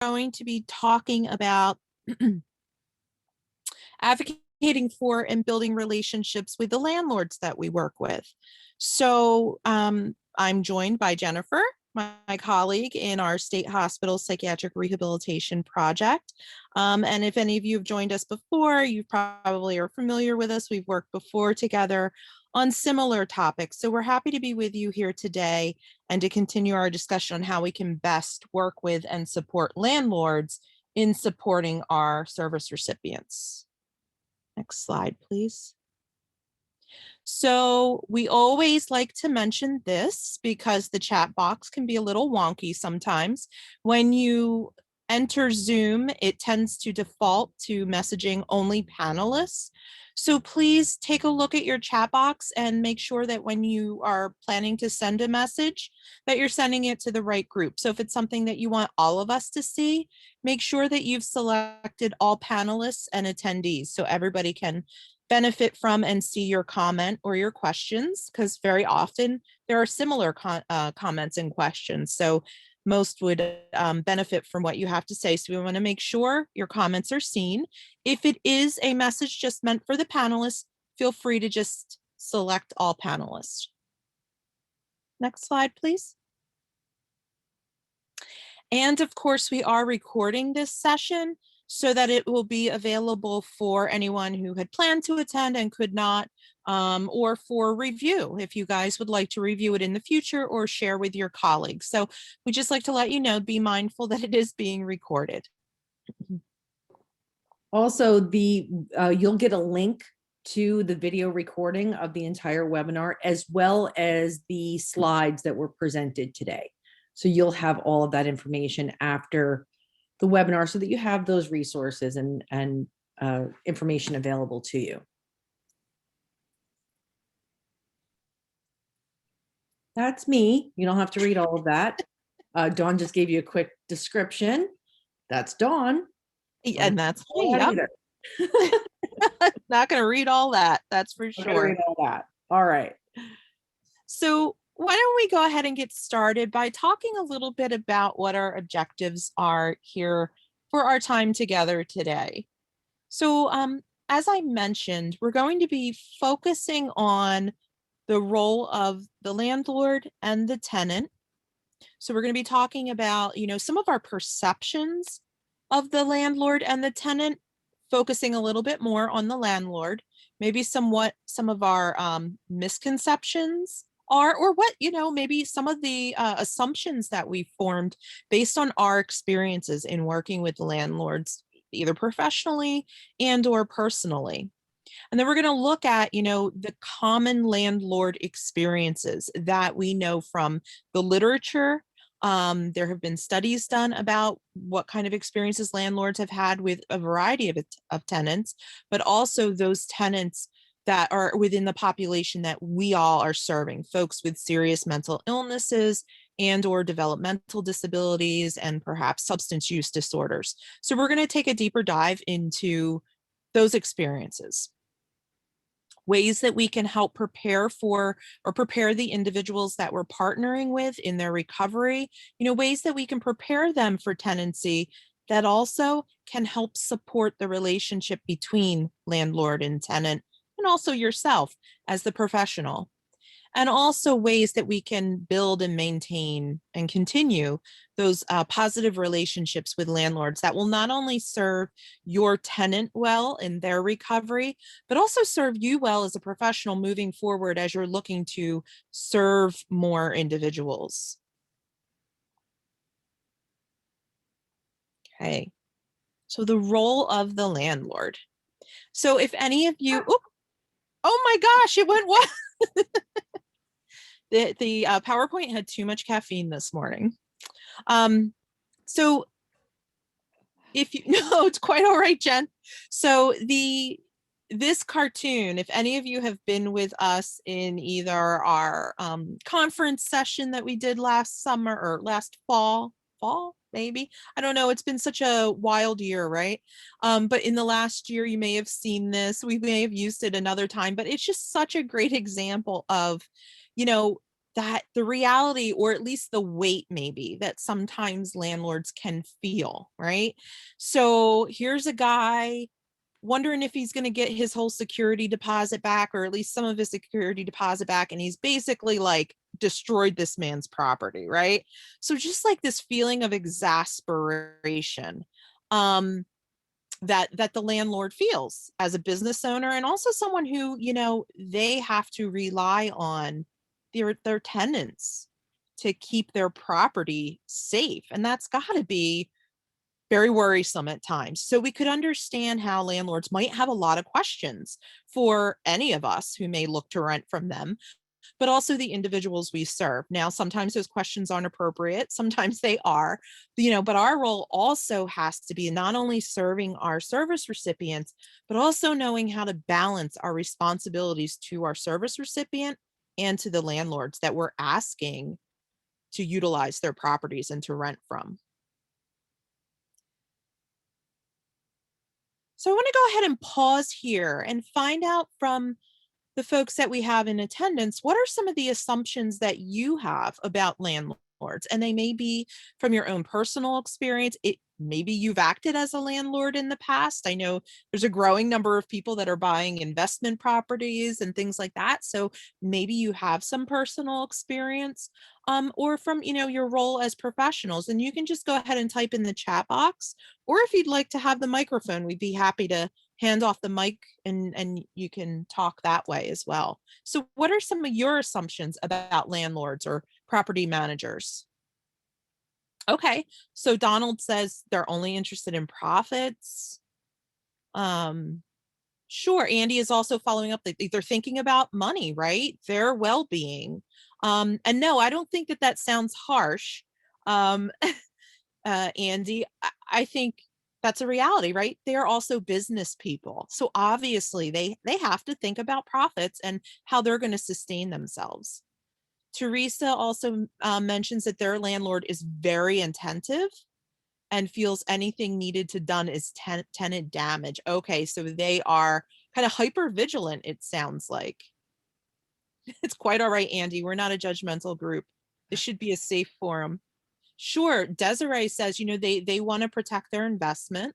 going to be talking about advocating for and building relationships with the landlords that we work with. So I'm joined by Jennifer, my colleague in our state hospital psychiatric rehabilitation project. And if any of you have joined us before, you probably are familiar with us. We've worked before together on similar topics. So we're happy to be with you here today and to continue our discussion on how we can best work with and support landlords in supporting our service recipients. Next slide, please. So we always like to mention this because the chat box can be a little wonky sometimes. When you enter Zoom, it tends to default to messaging only panelists. So please take a look at your chat box and make sure that when you are planning to send a message, that you're sending it to the right group. So if it's something that you want all of us to see, make sure that you've selected all panelists and attendees so everybody can benefit from and see your comment or your questions, because very often there are similar comments and questions. So most would benefit from what you have to say. So we want to make sure your comments are seen. If it is a message just meant for the panelists, feel free to just select all panelists. Next slide, please. And of course, we are recording this session so that it will be available for anyone who had planned to attend and could not, or for review, if you guys would like to review it in the future or share with your colleagues. So we just like to let you know, be mindful that it is being recorded. Also, you'll get a link to the video recording of the entire webinar, as well as the slides that were presented today. So you'll have all of that information after the webinar so that you have those resources and information available to you. That's me. You don't have to read all of that. Dawn just gave you a quick description. That's Dawn. And that's me. Yep. Not going to read all that. That's for sure. Read all that. All right. So why don't we go ahead and get started by talking a little bit about what our objectives are here for our time together today. So as I mentioned, we're going to be focusing on the role of the landlord and the tenant. So we're going to be talking about, some of our perceptions of the landlord and the tenant, focusing a little bit more on the landlord, maybe some of our misconceptions are, or what, maybe some of the assumptions that we formed based on our experiences in working with landlords, either professionally and or personally. And then we're going to look at, the common landlord experiences that we know from the literature. There have been studies done about what kind of experiences landlords have had with a variety of tenants, but also those tenants that are within the population that we all are serving, folks with serious mental illnesses and or developmental disabilities and perhaps substance use disorders. So we're going to take a deeper dive into those experiences. Ways that we can help prepare for or prepare the individuals that we're partnering with in their recovery, ways that we can prepare them for tenancy that also can help support the relationship between landlord and tenant, and also yourself as the professional. And also ways that we can build and maintain and continue those positive relationships with landlords that will not only serve your tenant well in their recovery, but also serve you well as a professional moving forward as you're looking to serve more individuals. Okay, so the role of the landlord. So if any of you, oh my gosh, it went what? The PowerPoint had too much caffeine this morning. So if you know, it's quite all right, Jen. So this cartoon, if any of you have been with us in either our conference session that we did last summer or last fall, maybe, I don't know, it's been such a wild year, right? But in the last year, you may have seen this, we may have used it another time, but it's just such a great example of, that the reality, or at least the weight maybe, that sometimes landlords can feel, right? So here's a guy wondering if he's going to get his whole security deposit back, or at least some of his security deposit back, and he's basically like destroyed this man's property, right? So just like this feeling of exasperation, um that the landlord feels as a business owner, and also someone who, they have to rely on their tenants to keep their property safe, and that's got to be very worrisome at times. So we could understand how landlords might have a lot of questions for any of us who may look to rent from them, but also the individuals we serve. Now, sometimes those questions aren't appropriate, sometimes they are, but our role also has to be not only serving our service recipients, but also knowing how to balance our responsibilities to our service recipient and to the landlords that we're asking to utilize their properties and to rent from. So I want to go ahead and pause here and find out from the folks that we have in attendance, what are some of the assumptions that you have about landlords? And they may be from your own personal experience. Maybe you've acted as a landlord in the past. I know there's a growing number of people that are buying investment properties and things like that. So maybe you have some personal experience, or from, your role as professionals. And you can just go ahead and type in the chat box, or if you'd like to have the microphone, we'd be happy to hand off the mic, and you can talk that way as well. So what are some of your assumptions about landlords or property managers? Okay, so Donald says they're only interested in profits. Um, sure, Andy is also following up that they're thinking about money, right? Their well-being. And no, I don't think that that sounds harsh. Um, Andy, I think that's a reality, right? They're also business people. So obviously they have to think about profits and how they're going to sustain themselves. Teresa also mentions that their landlord is very attentive and feels anything needed to done is tenant damage. Okay, so they are kind of hyper vigilant, it sounds like. It's quite all right, Andy. We're not a judgmental group. This should be a safe forum. Sure. Desiree says, they want to protect their investment.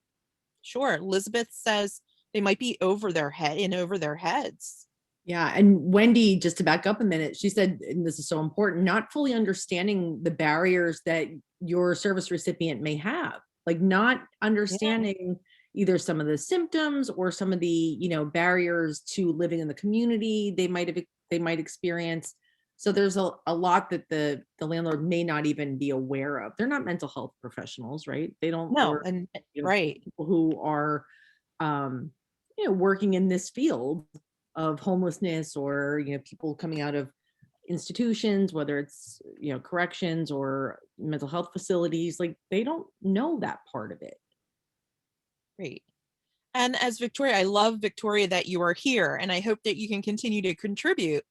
Sure. Elizabeth says they might be over their heads. Yeah. And Wendy, just to back up a minute, she said, and this is so important, not fully understanding the barriers that your service recipient may have, like not Yeah. understanding either some of the symptoms or some of the, barriers to living in the community they might experience. So there's a lot that the landlord may not even be aware of. They're not mental health professionals, right? They don't, No, or and right. people who are um, working in this field of homelessness, or people coming out of institutions, whether it's corrections or mental health facilities, like they don't know that part of it. Great. And as Victoria, I love, Victoria, that you are here, and I hope that you can continue to contribute,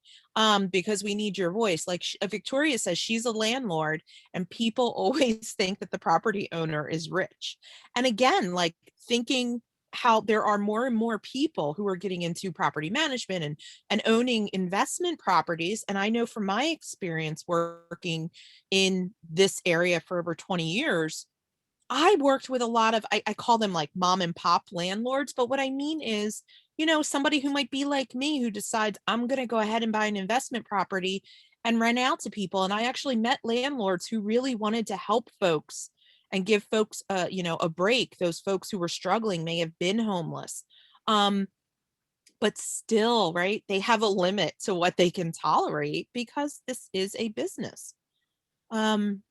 because we need your voice. Like Victoria says, she's a landlord, and people always think that the property owner is rich. And again, like thinking how there are more and more people who are getting into property management and owning investment properties. And I know from my experience working in this area for over 20 years, I worked with a lot of, I call them like mom and pop landlords, but what I mean is, somebody who might be like me who decides I'm going to go ahead and buy an investment property and rent out to people. And I actually met landlords who really wanted to help folks and give folks, a break. Those folks who were struggling may have been homeless. Um, but still, right, they have a limit to what they can tolerate because this is a business. Um,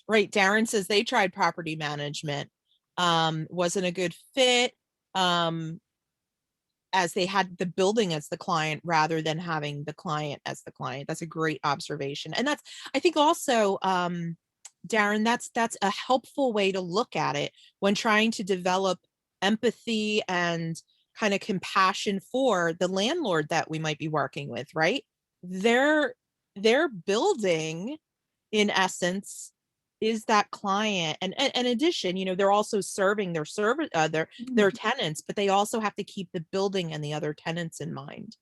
Right, Darren says they tried property management, wasn't a good fit, um, as they had the building as the client rather than having the client as the client. That's a great observation. And that's, I think also, Darren, that's a helpful way to look at it when trying to develop empathy and kind of compassion for the landlord that we might be working with, right? Their building, in essence, is that client, and in addition, they're also serving their service, their tenants, but they also have to keep the building and the other tenants in mind.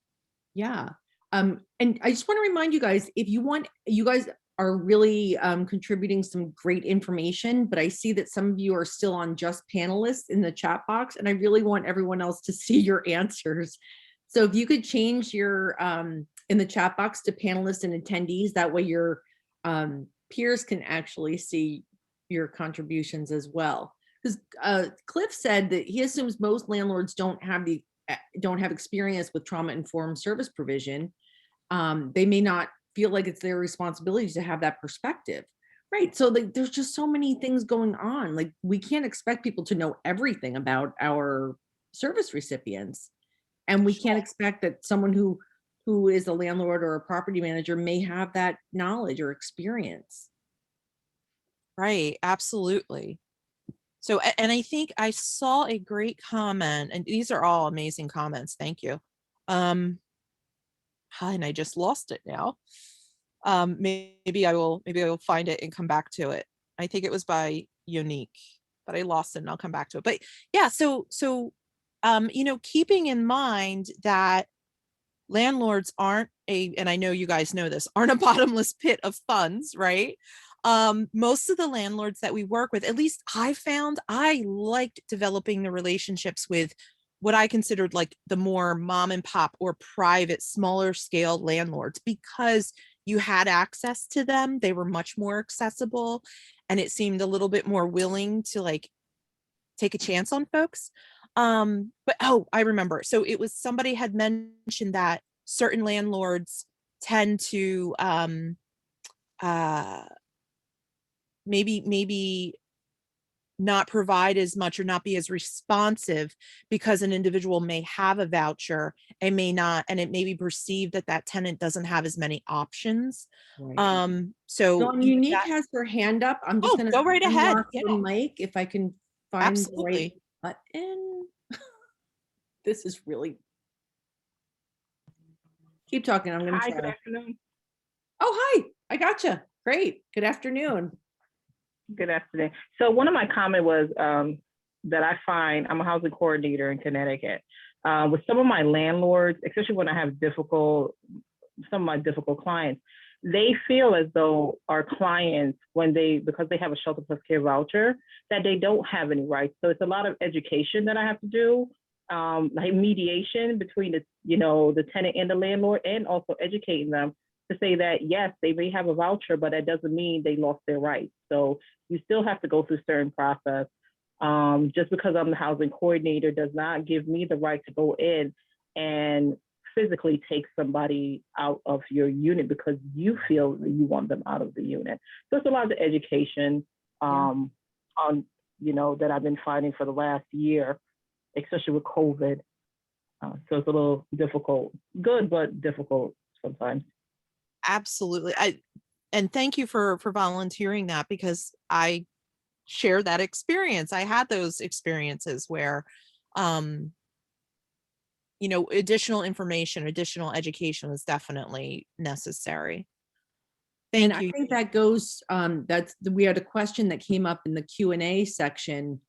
Yeah. And I just want to remind you guys, if you want, you guys are really contributing some great information, but I see that some of you are still on just panelists in the chat box, and I really want everyone else to see your answers. So if you could change your in the chat box to panelists and attendees, that way your peers can actually see your contributions as well. Because Cliff said that he assumes most landlords don't have experience with trauma-informed service provision. They may not feel like it's their responsibility to have that perspective, right? So like, there's just so many things going on. Like we can't expect people to know everything about our service recipients, and we can't expect that someone who is a landlord or a property manager may have that knowledge or experience. Right, absolutely. So, and I think I saw a great comment, and these are all amazing comments. Thank you. And I just lost it now. Maybe I will find it and come back to it. I think it was by Unique, but I lost it and I'll come back to it. But yeah, so you know, keeping in mind that landlords aren't and I know you guys know this, aren't a bottomless pit of funds, right? Most of the landlords that we work with, at least I found, I liked developing the relationships with what I considered like the more mom and pop or private, smaller scale landlords, because you had access to them. They were much more accessible, and it seemed a little bit more willing to like take a chance on folks. But oh, I remember. So it was somebody had mentioned that certain landlords tend to uh maybe not provide as much or not be as responsive because an individual may have a voucher and may not, and it may be perceived that that tenant doesn't have as many options. Right. So Dawn you know, Unique that, has her hand up. I'm just oh, gonna go right ahead. unlock Yeah, the mic if I can find the right absolutely. button. This is really, keep talking. I'm gonna Hi, good try. afternoon. Oh, hi. I gotcha. Great. Good afternoon. Good afternoon. So one of my comment was that I find, I'm a housing coordinator in Connecticut. With some of my landlords, especially when I have some of my difficult clients, they feel as though our clients, because they have a shelter plus care voucher, that they don't have any rights. So it's a lot of education that I have to do, like mediation between the tenant and the landlord, and also educating them to say that yes, they may have a voucher, but that doesn't mean they lost their rights. So you still have to go through certain process. Just because I'm the housing coordinator does not give me the right to go in and physically take somebody out of your unit because you feel that you want them out of the unit. So it's a lot of education on that I've been finding for the last year, especially with COVID. So it's a little difficult, good but difficult sometimes. Absolutely. And thank you for volunteering that, because I share that experience. I had those experiences where you know, additional information, additional education was definitely necessary. And Thank I you. think that goes, we had a question that came up in the Q&A section.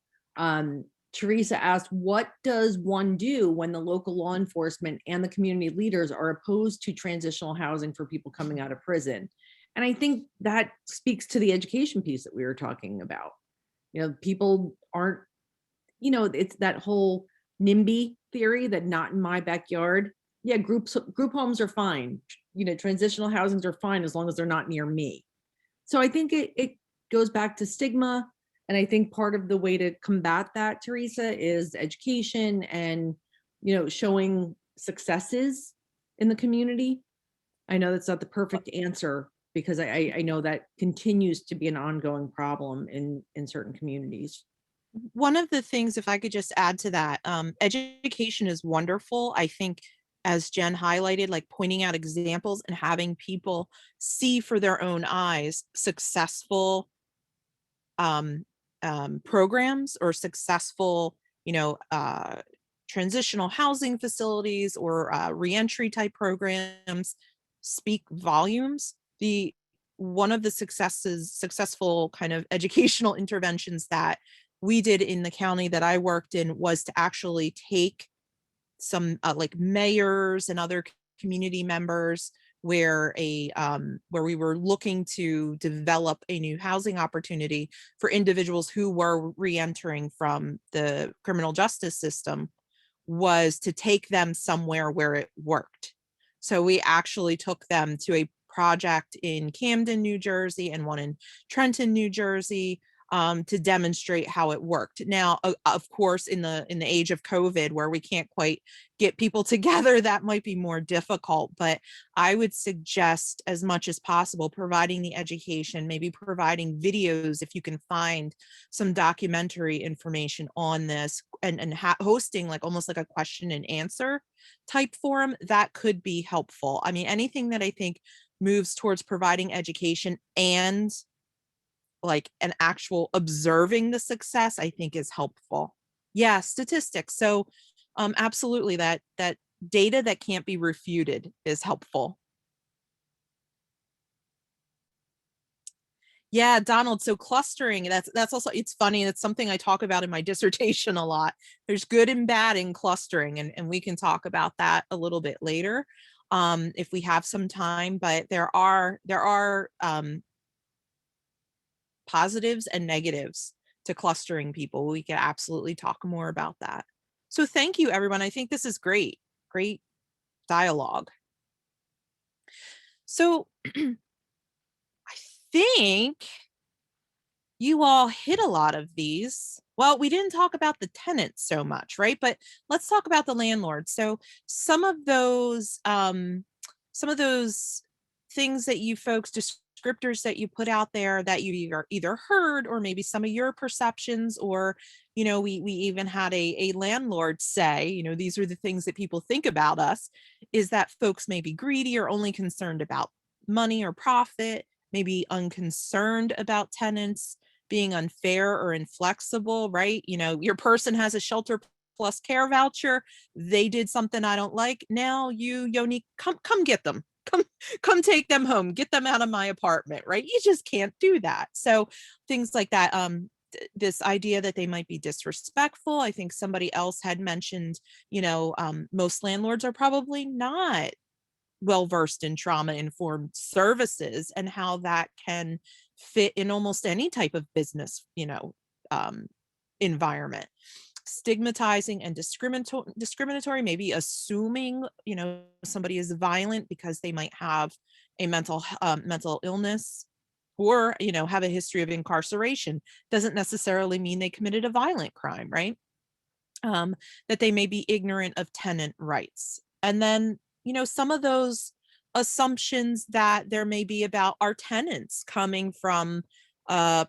Teresa asked, what does one do when the local law enforcement and the community leaders are opposed to transitional housing for people coming out of prison? And I think that speaks to the education piece that we were talking about. You know, people aren't, it's that whole NIMBY theory that not in my backyard. Yeah, group homes are fine. Transitional housings are fine as long as they're not near me. So I think it goes back to stigma. And I think part of the way to combat that, Teresa, is education and, showing successes in the community. I know that's not the perfect answer, because I know that continues to be an ongoing problem in certain communities. One of the things, if I could just add to that, education is wonderful. I think, as Jen highlighted, like pointing out examples and having people see for their own eyes successful programs or successful, transitional housing facilities or reentry type programs speak volumes. One of the successful kind of educational interventions that we did in the county that I worked in was to actually take some like mayors and other community members where where we were looking to develop a new housing opportunity for individuals who were re-entering from the criminal justice system was to take them somewhere where it worked. So we actually took them to a project in Camden, New Jersey, and one in Trenton, New Jersey, to demonstrate how it worked. Now, of course, in the age of COVID, where we can't quite get people together, that might be more difficult. But I would suggest, as much as possible, providing the education, maybe providing videos if you can find some documentary information on this, and hosting like almost like a question and answer type forum that could be helpful. I mean, anything that I think moves towards providing education and like an actual observing the success, I think is helpful. Yeah, statistics. So absolutely, that data that can't be refuted is helpful. Yeah, Donald. So clustering, that's also, it's funny. It's something I talk about in my dissertation a lot. There's good and bad in clustering, and we can talk about that a little bit later if we have some time. But there are positives and negatives to clustering people. We could absolutely talk more about that. So thank you, everyone. I think this is great dialogue. So I think you all hit a lot of these. Well, we didn't talk about the tenants so much, right? But let's talk about the landlords. So some of those things that you folks, descriptors that you put out there that you either heard, or maybe some of your perceptions, or, you know, we even had a landlord say, you know, these are the things that people think about us, is that folks may be greedy or only concerned about money or profit, maybe unconcerned about tenants being unfair or inflexible, right? You know, your person has a shelter plus care voucher. They did something I don't like. Now you, Yoni, come get them. Come take them home. Get them out of my apartment, right? You just can't do that. So things like that. This idea that they might be disrespectful. I think somebody else had mentioned, you know, most landlords are probably not well versed in trauma informed services, and how that can fit in almost any type of business, you know, environment. Stigmatizing and discriminatory, maybe assuming, you know, somebody is violent because they might have a mental illness, or, you know, have a history of incarceration. Doesn't necessarily mean they committed a violent crime, right? That they may be ignorant of tenant rights. And then, you know, some of those assumptions that there may be about our tenants coming from a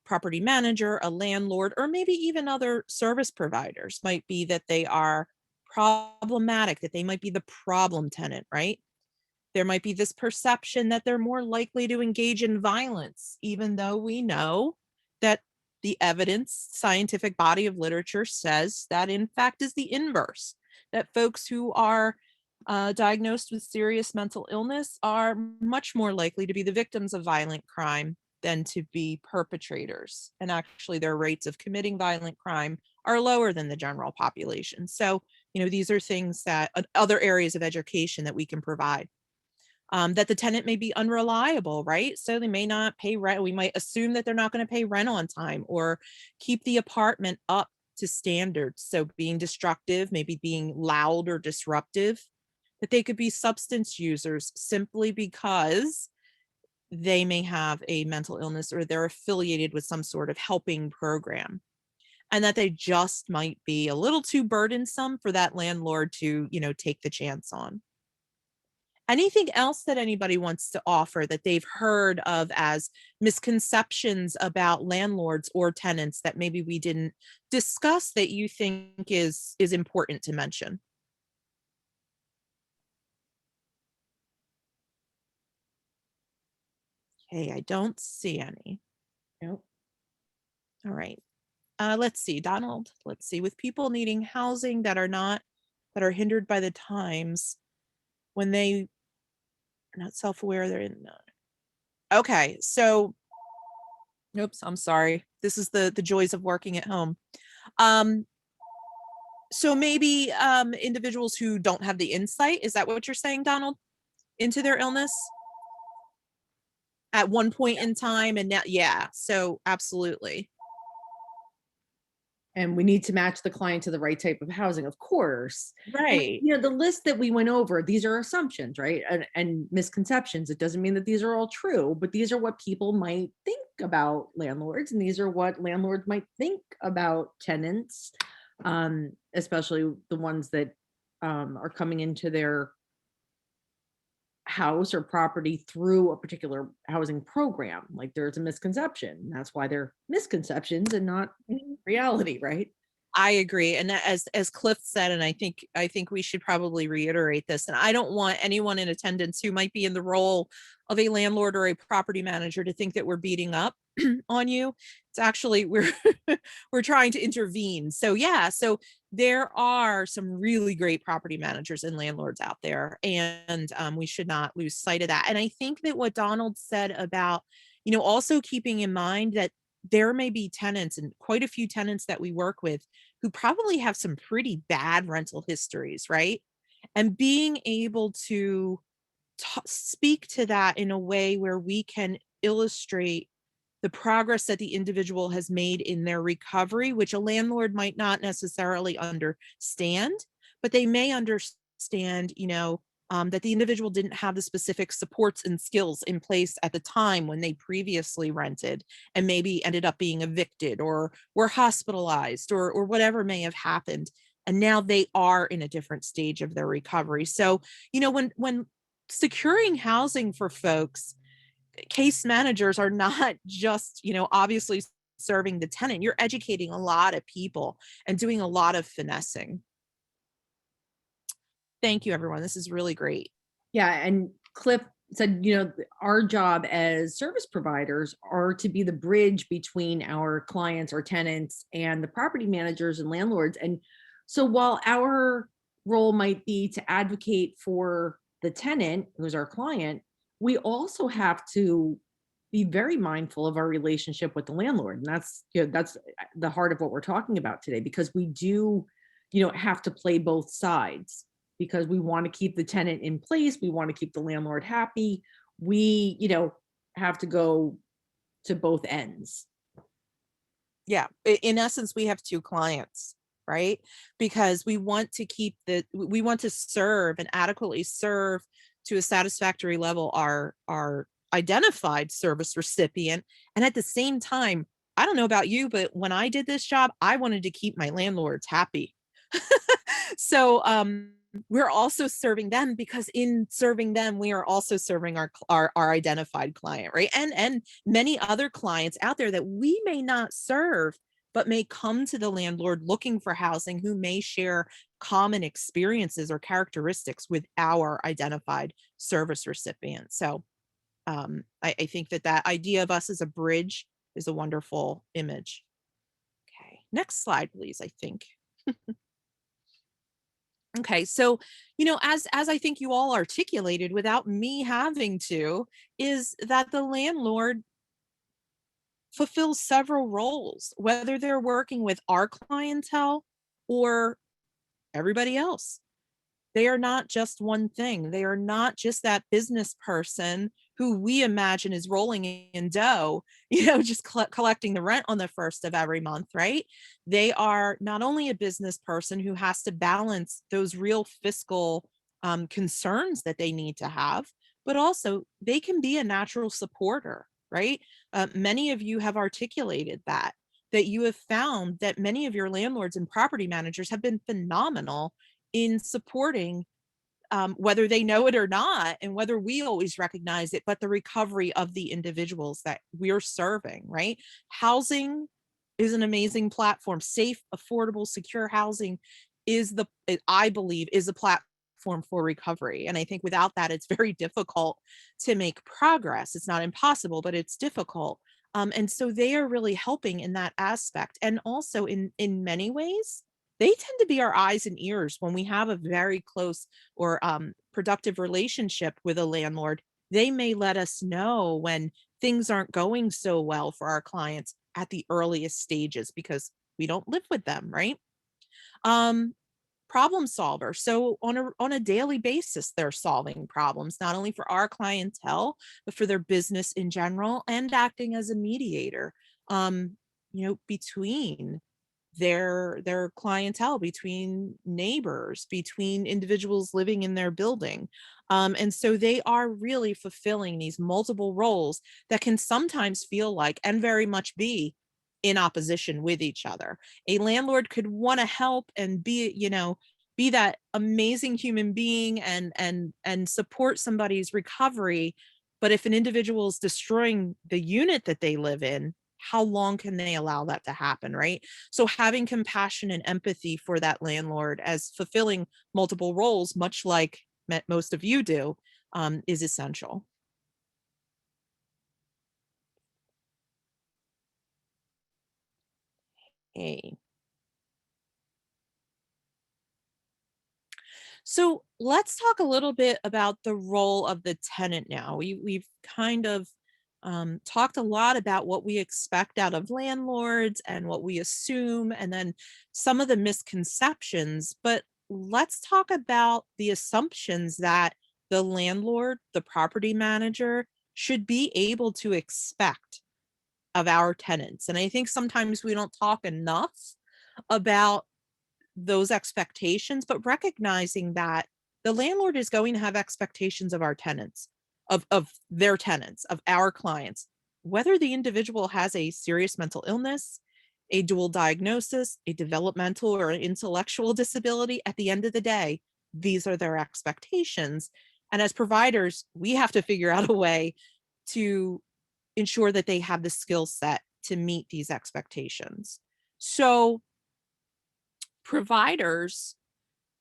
property manager, a landlord, or maybe even other service providers, might be that they are problematic, that they might be the problem tenant, right? There might be this perception that they're more likely to engage in violence, even though we know that the evidence, scientific body of literature says that in fact is the inverse, that folks who are diagnosed with serious mental illness are much more likely to be the victims of violent crime than to be perpetrators. And actually their rates of committing violent crime are lower than the general population. So, you know, these are things that other areas of education that we can provide. That the tenant may be unreliable, right? So they may not pay rent. We might assume that they're not going to pay rent on time or keep the apartment up to standards. So being destructive, maybe being loud or disruptive, that they could be substance users simply because they may have a mental illness or they're affiliated with some sort of helping program. And that they just might be a little too burdensome for that landlord to, you know, take the chance on. Anything else that anybody wants to offer that they've heard of as misconceptions about landlords or tenants that maybe we didn't discuss that you think is important to mention? Okay, I don't see any. Nope. All right. Let's see, Donald. Let's see. With people needing housing that are hindered by the times, when they are not self-aware, they're in. Okay, so oops, I'm sorry. This is the joys of working at home. Um, So maybe individuals who don't have the insight, is that what you're saying, Donald, into their illness at one point in time? And now, yeah, so absolutely. And we need to match the client to the right type of housing, of course. And, Right. the list that we went over, these are assumptions, right? And misconceptions. It doesn't mean that these are all true, but these are what people might think about landlords, and these are what landlords might think about tenants, especially the ones that are coming into their house or property through a particular housing program. Like, there's a misconception. That's why they're misconceptions and not reality, right? I agree. And as Cliff said, and I think we should probably reiterate this, and I don't want anyone in attendance who might be in the role of a landlord or a property manager to think that we're beating up on you. It's actually we're trying to intervene. So yeah, so there are some really great property managers and landlords out there, and we should not lose sight of that. And I think that what Donald said about, also keeping in mind that there may be tenants, and quite a few tenants that we work with, who probably have some pretty bad rental histories, right? And being able to speak to that in a way where we can illustrate the progress that the individual has made in their recovery, which a landlord might not necessarily understand, but they may understand, that the individual didn't have the specific supports and skills in place at the time when they previously rented and maybe ended up being evicted or were hospitalized or whatever may have happened. And now they are in a different stage of their recovery. So, when securing housing for folks, case managers are not just, obviously serving the tenant. You're educating a lot of people and doing a lot of finessing. Thank you, everyone. This is really great. Yeah, and Cliff said, our job as service providers are to be the bridge between our clients or tenants and the property managers and landlords. And so while our role might be to advocate for the tenant, who's our client, we also have to be very mindful of our relationship with the landlord. And that's the heart of what we're talking about today, because we do, have to play both sides, because we want to keep the tenant in place. We want to keep the landlord happy. We, have to go to both ends. Yeah. In essence, we have two clients, right? Because we want to serve and adequately serve to a satisfactory level our identified service recipient. And at the same time, I don't know about you, but when I did this job, I wanted to keep my landlords happy. So we're also serving them, because in serving them, we are also serving our identified client, right? And many other clients out there that we may not serve, but may come to the landlord looking for housing, who may share common experiences or characteristics with our identified service recipient. So I think that idea of us as a bridge is a wonderful image. Okay, next slide, please, I think. Okay, so, as I think you all articulated without me having to, is that the landlord fulfills several roles, whether they're working with our clientele or everybody else. They are not just one thing. They are not just that business person who we imagine is rolling in dough, just collecting the rent on the first of every month, right? They are not only a business person who has to balance those real fiscal concerns that they need to have, but also they can be a natural supporter, right? Many of you have articulated that you have found that many of your landlords and property managers have been phenomenal in supporting, whether they know it or not, and whether we always recognize it, but the recovery of the individuals that we're serving, right? Housing is an amazing platform. Safe, affordable, secure housing I believe, is a platform for recovery. And I think without that, it's very difficult to make progress. It's not impossible, but it's difficult. And so they are really helping in that aspect. And also in many ways, they tend to be our eyes and ears when we have a very close or productive relationship with a landlord. They may let us know when things aren't going so well for our clients at the earliest stages, because we don't live with them, right? problem solver. So on a daily basis, they're solving problems, not only for our clientele, but for their business in general, and acting as a mediator, between their clientele, between neighbors, between individuals living in their building. And so they are really fulfilling these multiple roles that can sometimes feel like, and very much be, in opposition with each other. A landlord could want to help and be that amazing human being and support somebody's recovery. But if an individual is destroying the unit that they live in, how long can they allow that to happen, right? So having compassion and empathy for that landlord as fulfilling multiple roles, much like most of you do, is essential. Okay. So let's talk a little bit about the role of the tenant now. We've kind of talked a lot about what we expect out of landlords and what we assume, and then some of the misconceptions. But let's talk about the assumptions that the landlord, the property manager, should be able to expect of our tenants. And I think sometimes we don't talk enough about those expectations, but recognizing that the landlord is going to have expectations of our tenants, of their tenants, of our clients, whether the individual has a serious mental illness, a dual diagnosis, a developmental or an intellectual disability. At the end of the day, these are their expectations. And as providers, we have to figure out a way to ensure that they have the skill set to meet these expectations. So providers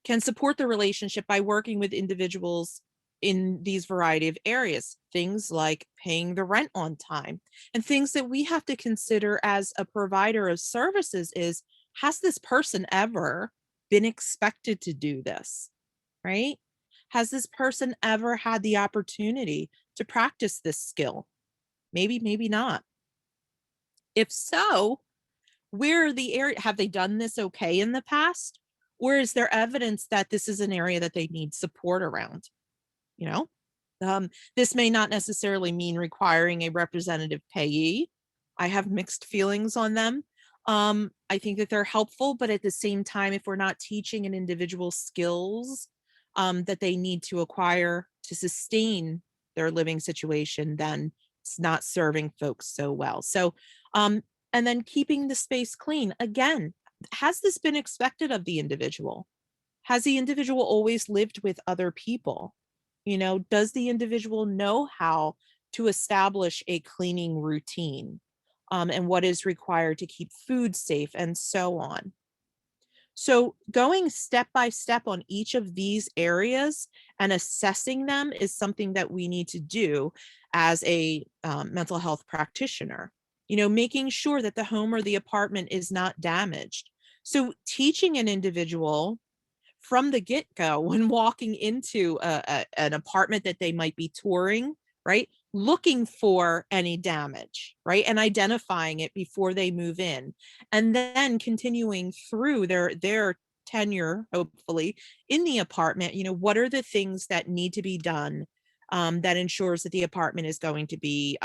can support the relationship by working with individuals in these variety of areas, things like paying the rent on time. And things that we have to consider as a provider of services is, has this person ever been expected to do this, right? Has this person ever had the opportunity to practice this skill? Maybe, maybe not. If so, where are the area, have they done this okay in the past? Or is there evidence that this is an area that they need support around? You know, this may not necessarily mean requiring a representative payee. I have mixed feelings on them. I think that they're helpful, but at the same time, if we're not teaching an individual skills that they need to acquire to sustain their living situation, then it's not serving folks so well. So, and then keeping the space clean. Again, has this been expected of the individual? Has the individual always lived with other people? Does the individual know how to establish a cleaning routine, and what is required to keep food safe, and so on? So going step by step on each of these areas and assessing them is something that we need to do as a mental health practitioner. Making sure that the home or the apartment is not damaged. So teaching an individual from the get-go when walking into an apartment that they might be touring, right? Looking for any damage, right? And identifying it before they move in. And then continuing through their tenure, hopefully, in the apartment, what are the things that need to be done that ensures that the apartment is going to be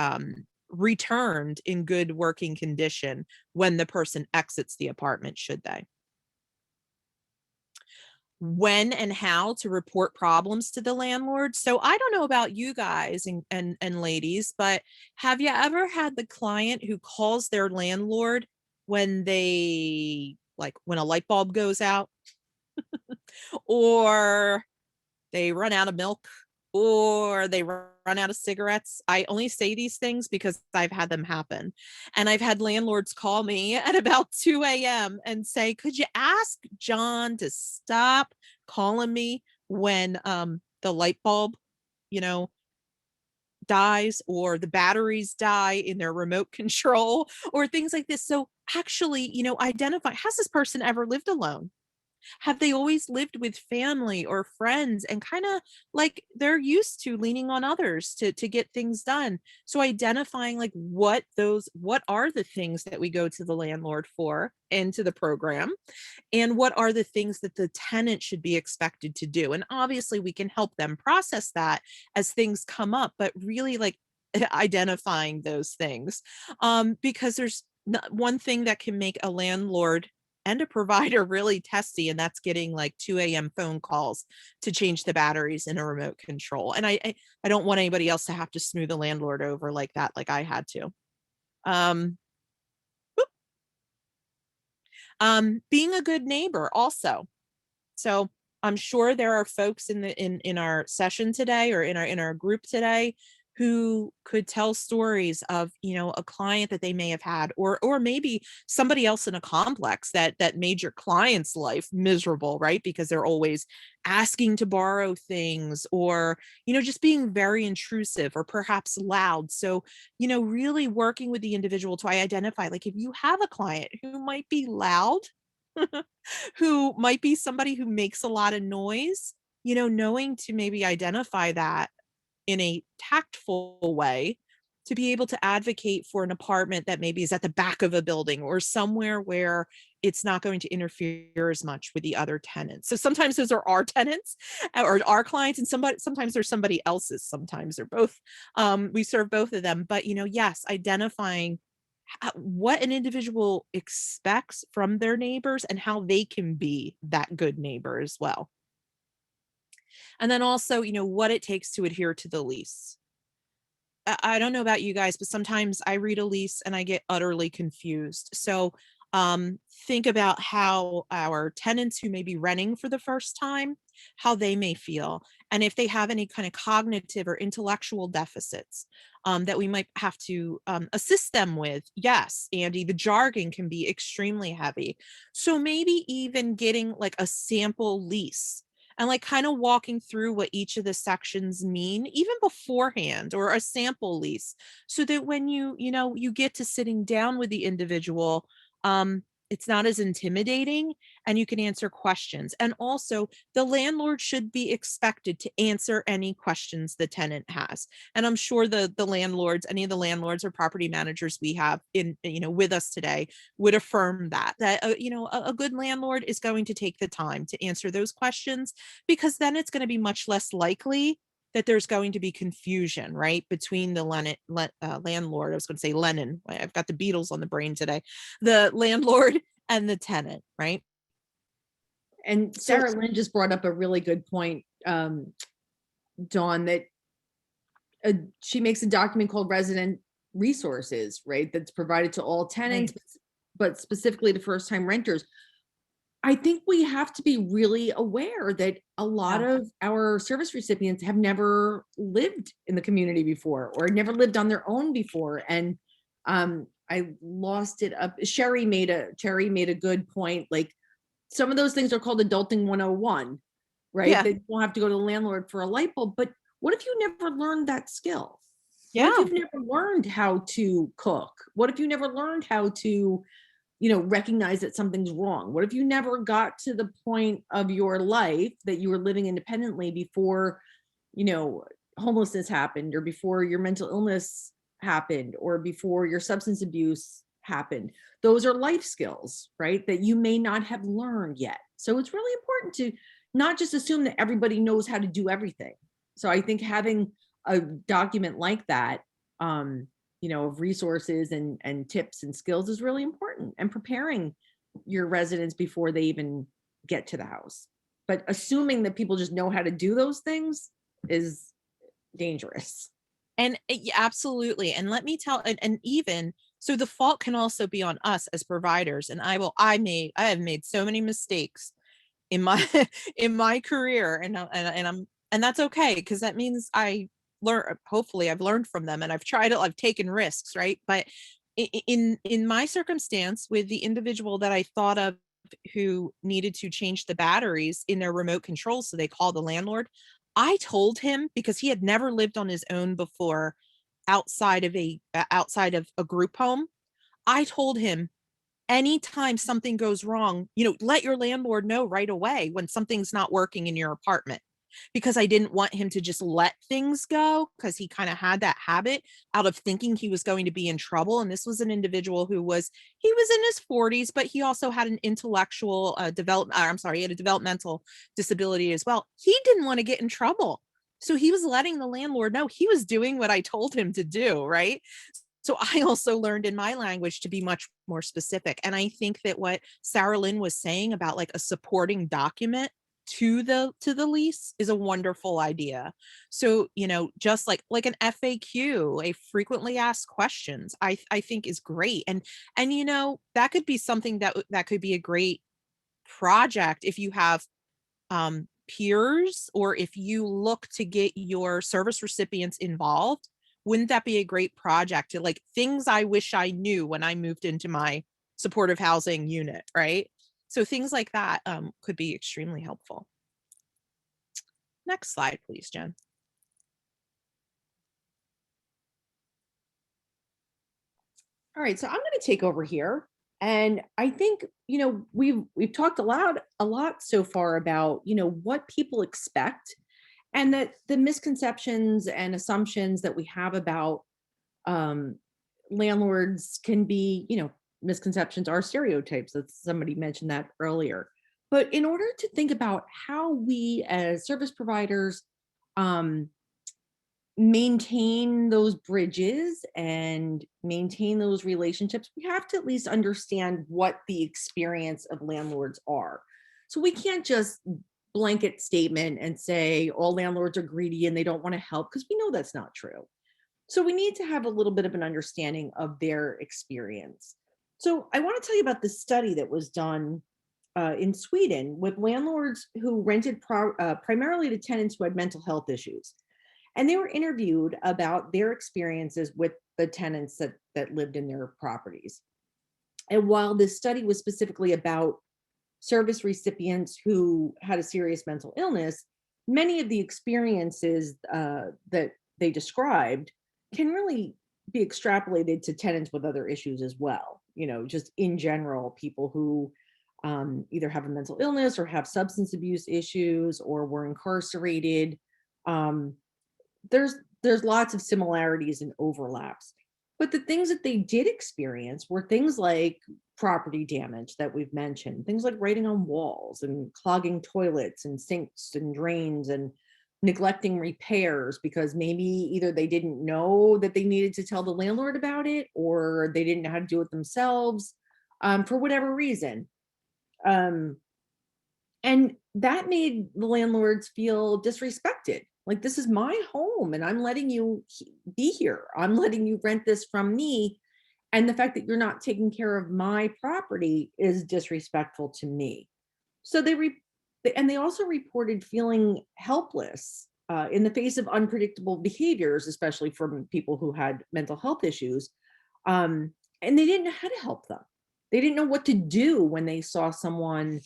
returned in good working condition when the person exits the apartment, should they? When and how to report problems to the landlord. So I don't know about you guys and ladies, but have you ever had the client who calls their landlord when when a light bulb goes out, or they run out of milk, or they run out of cigarettes? I only say these things because I've had them happen. And I've had landlords call me at about 2 a.m. and say, could you ask John to stop calling me when the light bulb, you know, dies, or the batteries die in their remote control, or things like this. So actually, identify, has this person ever lived alone? Have they always lived with family or friends and kind of like they're used to leaning on others to get things done? So identifying like what are the things that we go to the landlord for into the program, and what are the things that the tenant should be expected to do. And obviously we can help them process that as things come up, but really like identifying those things, because there's one thing that can make a landlord and a provider really testy, and that's getting like 2 a.m. phone calls to change the batteries in a remote control. And I don't want anybody else to have to smooth a landlord over like that, like I had to. Um, Being a good neighbor also. So I'm sure there are folks in our session today or in our group today who could tell stories of, a client that they may have had, or maybe somebody else in a complex that made your client's life miserable, right? Because they're always asking to borrow things, or, just being very intrusive or perhaps loud. So, really working with the individual to identify, like, if you have a client who might be loud, who might be somebody who makes a lot of noise, knowing to maybe identify that in a tactful way to be able to advocate for an apartment that maybe is at the back of a building or somewhere where it's not going to interfere as much with the other tenants. So sometimes those are our tenants or our clients, and sometimes they're somebody else's. Sometimes they're both. We serve both of them, but yes, identifying what an individual expects from their neighbors and how they can be that good neighbor as well. And then also, what it takes to adhere to the lease. I don't know about you guys, but sometimes I read a lease and I get utterly confused. So think about how our tenants who may be renting for the first time, how they may feel, and if they have any kind of cognitive or intellectual deficits that we might have to assist them with. Yes, Andy, the jargon can be extremely heavy. So maybe even getting like a sample lease and like kind of walking through what each of the sections mean even beforehand, or a sample lease, so that when you get to sitting down with the individual, it's not as intimidating and you can answer questions. And also the landlord should be expected to answer any questions the tenant has. And I'm sure the landlords, any of the landlords or property managers we have in with us today would affirm that a good landlord is going to take the time to answer those questions, because then it's going to be much less likely that there's going to be confusion, right, between the landlord. I was going to say Lennon. I've got the Beatles on the brain today. The landlord and the tenant, right? And Sarah Lynn just brought up a really good point, Dawn, that she makes a document called Resident Resources, right? That's provided to all tenants, right, but specifically to first-time renters. I think we have to be really aware that a lot of our service recipients have never lived in the community before, or never lived on their own before. And I lost it up. Cherry made a good point. Like, some of those things are called adulting 101, right? Yeah. That you don't have to go to the landlord for a light bulb. But what if you never learned that skill? Yeah. What if you've never learned how to cook? What if you never learned how to recognize that something's wrong? What if you never got to the point of your life that you were living independently before, homelessness happened, or before your mental illness happened, or before your substance abuse happened? Those are life skills, right, that you may not have learned yet. So it's really important to not just assume that everybody knows how to do everything. So I think having a document like that, of resources and tips and skills is really important, and preparing your residents before they even get to the house. But assuming that people just know how to do those things is dangerous. And absolutely. And let me tell, and even so, the fault can also be on us as providers. And I have made so many mistakes in my in my career, and that's okay, because that means hopefully I've learned from them, and I've taken risks, right? But in my circumstance with the individual that I thought of who needed to change the batteries in their remote control, so they called the landlord. I told him, because he had never lived on his own before outside of a group home. I told him, anytime something goes wrong, let your landlord know right away when something's not working in your apartment, because I didn't want him to just let things go, because he kind of had that habit out of thinking he was going to be in trouble. And this was an individual who he was in his 40s, but he also had an intellectual he had a developmental disability as well. He didn't want to get in trouble. So he was letting the landlord know he was doing what I told him to do, right? So I also learned in my language to be much more specific. And I think that what Sarah Lynn was saying about like a supporting document to the lease is a wonderful idea. So, just like an FAQ, a frequently asked questions, I think is great. And that could be something that could be a great project if you have peers, or if you look to get your service recipients involved. Wouldn't that be a great project to, like, things I wish I knew when I moved into my supportive housing unit, right? So things like that could be extremely helpful. Next slide, please, Jen. All right, so I'm going to take over here. And I think, we've talked a lot so far about, what people expect, and that the misconceptions and assumptions that we have about landlords can be, misconceptions are stereotypes. That somebody mentioned that earlier. But in order to think about how we as service providers maintain those bridges and maintain those relationships, we have to at least understand what the experience of landlords are. So we can't just blanket statement and say all landlords are greedy and they don't want to help, because we know that's not true. So we need to have a little bit of an understanding of their experience. So I want to tell you about this study that was done in Sweden with landlords who rented primarily to tenants who had mental health issues. And they were interviewed about their experiences with the tenants that lived in their properties. And while this study was specifically about service recipients who had a serious mental illness, many of the experiences that they described can really be extrapolated to tenants with other issues as well. Just in general, people who either have a mental illness or have substance abuse issues or were incarcerated. There's lots of similarities and overlaps. But the things that they did experience were things like property damage that we've mentioned, things like writing on walls and clogging toilets and sinks and drains and neglecting repairs because maybe either they didn't know that they needed to tell the landlord about it, or they didn't know how to do it themselves for whatever reason. And that made the landlords feel disrespected. Like, this is my home and I'm letting you be here. I'm letting you rent this from me. And the fact that you're not taking care of my property is disrespectful to me. So they also reported feeling helpless in the face of unpredictable behaviors, especially from people who had mental health issues. And they didn't know how to help them. They didn't know what to do when they saw someone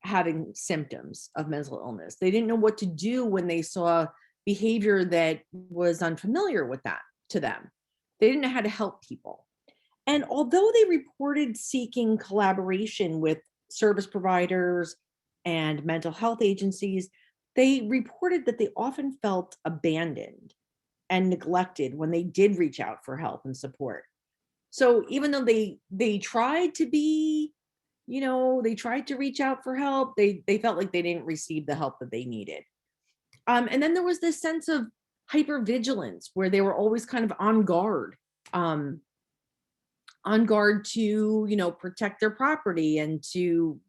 having symptoms of mental illness. They didn't know what to do when they saw behavior that was unfamiliar with that to them. They didn't know how to help people. And although they reported seeking collaboration with service providers and mental health agencies, they reported that they often felt abandoned and neglected when they did reach out for help and support. So even though they tried to be, they tried to reach out for help, they felt like they didn't receive the help that they needed. And then there was this sense of hypervigilance where they were always kind of on guard to, protect their property and to,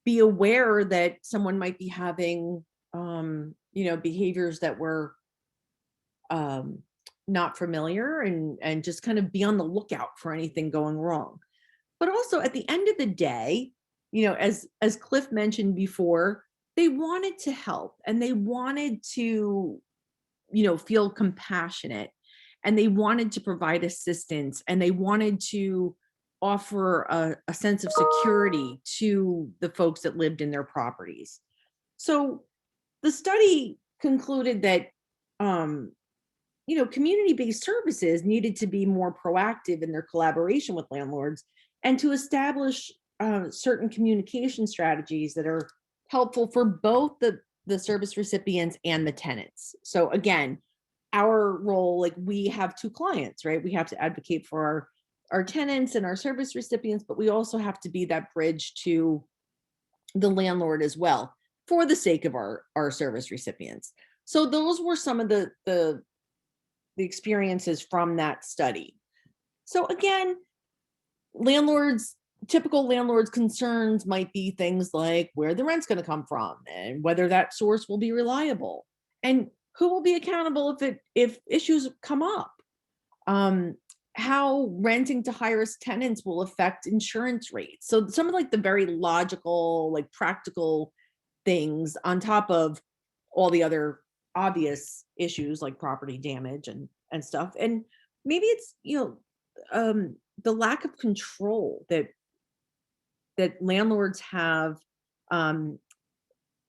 be aware that someone might be having, behaviors that were not familiar, and just kind of be on the lookout for anything going wrong. But also at the end of the day, as Cliff mentioned before, they wanted to help and they wanted to, feel compassionate, and they wanted to provide assistance, and they wanted to offer a sense of security to the folks that lived in their properties. So the study concluded that community-based services needed to be more proactive in their collaboration with landlords and to establish certain communication strategies that are helpful for both the service recipients and the tenants. So again, our role, like we have two clients, right? We have to advocate for our tenants and our service recipients, but we also have to be that bridge to the landlord as well for the sake of our service recipients. So those were some of the experiences from that study. So again, typical landlords concerns might be things like where the rent's going to come from and whether that source will be reliable and who will be accountable if issues come up. How renting to high-risk tenants will affect insurance rates. So some of like the very logical, like practical things on top of all the other obvious issues like property damage and stuff. And maybe it's, the lack of control that landlords have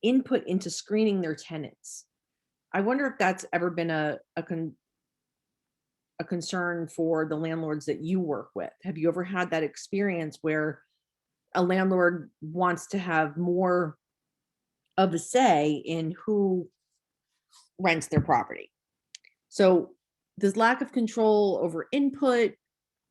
input into screening their tenants. I wonder if that's ever been a concern for the landlords that you work with. Have you ever had that experience where a landlord wants to have more of a say in who rents their property? So this lack of control over input,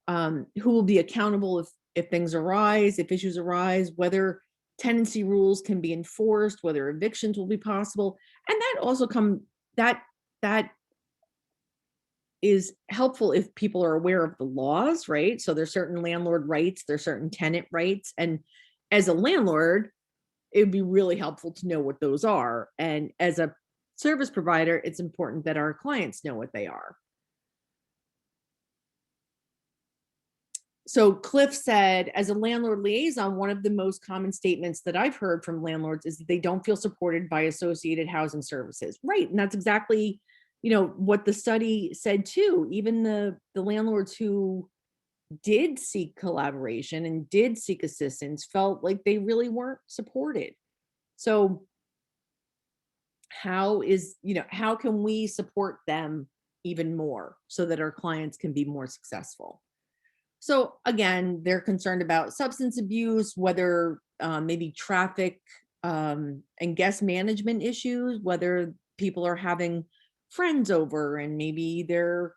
who will be accountable if things arise, if issues arise, whether tenancy rules can be enforced, whether evictions will be possible. And that also that is helpful if people are aware of the laws, right? So there's certain landlord rights, there's certain tenant rights. And as a landlord, it would be really helpful to know what those are. And as a service provider, it's important that our clients know what they are. So Cliff said, as a landlord liaison, one of the most common statements that I've heard from landlords is that they don't feel supported by associated housing services. Right. And that's exactly, what the study said too. Even the landlords who did seek collaboration and did seek assistance felt like they really weren't supported. So how can we support them even more so that our clients can be more successful? So again, they're concerned about substance abuse, whether maybe traffic and guest management issues, whether people are having friends over and maybe their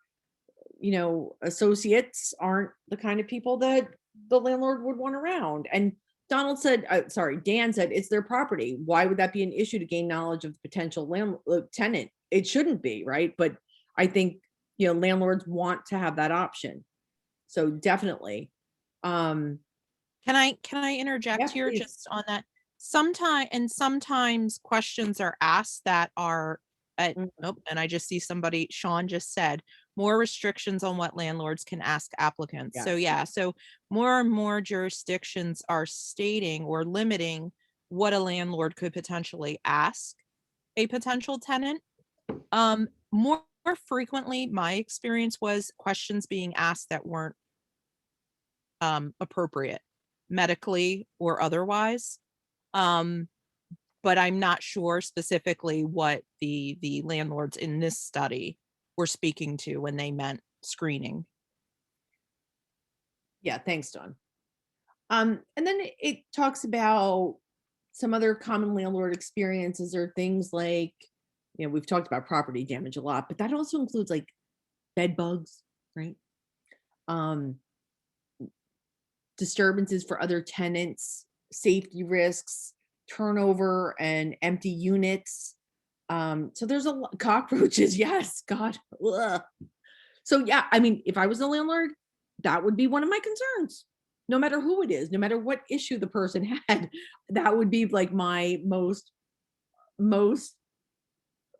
associates aren't the kind of people that the landlord would want around. And Dan said, it's their property. Why would that be an issue to gain knowledge of the potential tenant? It shouldn't be, right? But I think, landlords want to have that option. So definitely. Can I interject here please. just on that? Sometimes questions are asked that are and I just see Sean just said more restrictions on what landlords can ask applicants. Yes. So more and more jurisdictions are stating or limiting what a landlord could potentially ask a potential tenant. More frequently, my experience was questions being asked that weren't appropriate medically or otherwise. But I'm not sure specifically what the landlords in this study were speaking to when they meant screening. Yeah, thanks, Dawn. And then it talks about some other common landlord experiences or things like, we've talked about property damage a lot, but that also includes like bed bugs, right? Disturbances for other tenants, safety risks, turnover and empty units. So there's a lot, cockroaches. Yes, God. Ugh. So yeah, I mean, if I was a landlord, that would be one of my concerns. No matter who it is, no matter what issue the person had, that would be like my most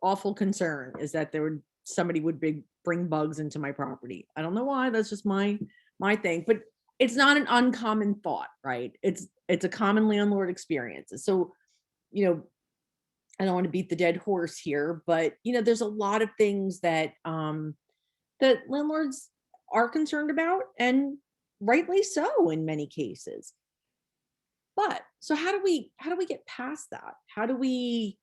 awful concern, is that somebody would bring bugs into my property. I don't know why. That's just my thing, but it's not an uncommon thought, right? It's a common landlord experience. So, I don't want to beat the dead horse here, but there's a lot of things that that landlords are concerned about, and rightly so in many cases. But so how do we get past that? How do we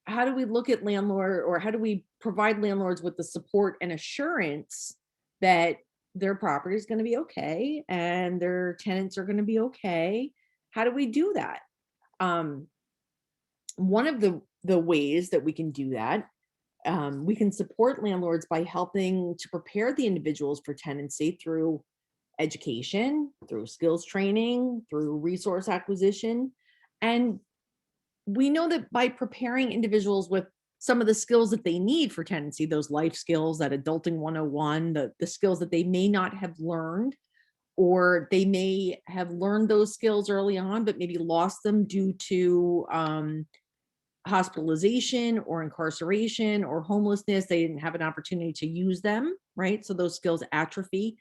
how do we look at landlord, or how do we provide landlords with the support and assurance that their property is going to be okay and their tenants are going to be okay? How do we do that? Um, One of the ways that we can do that, we can support landlords by helping to prepare the individuals for tenancy through education, through skills training, through resource acquisition. And we know that by preparing individuals with some of the skills that they need for tenancy, those life skills, that adulting 101, the skills that they may not have learned, or they may have learned those skills early on, but maybe lost them due to hospitalization or incarceration or homelessness. They didn't have an opportunity to use them, right? So those skills atrophy.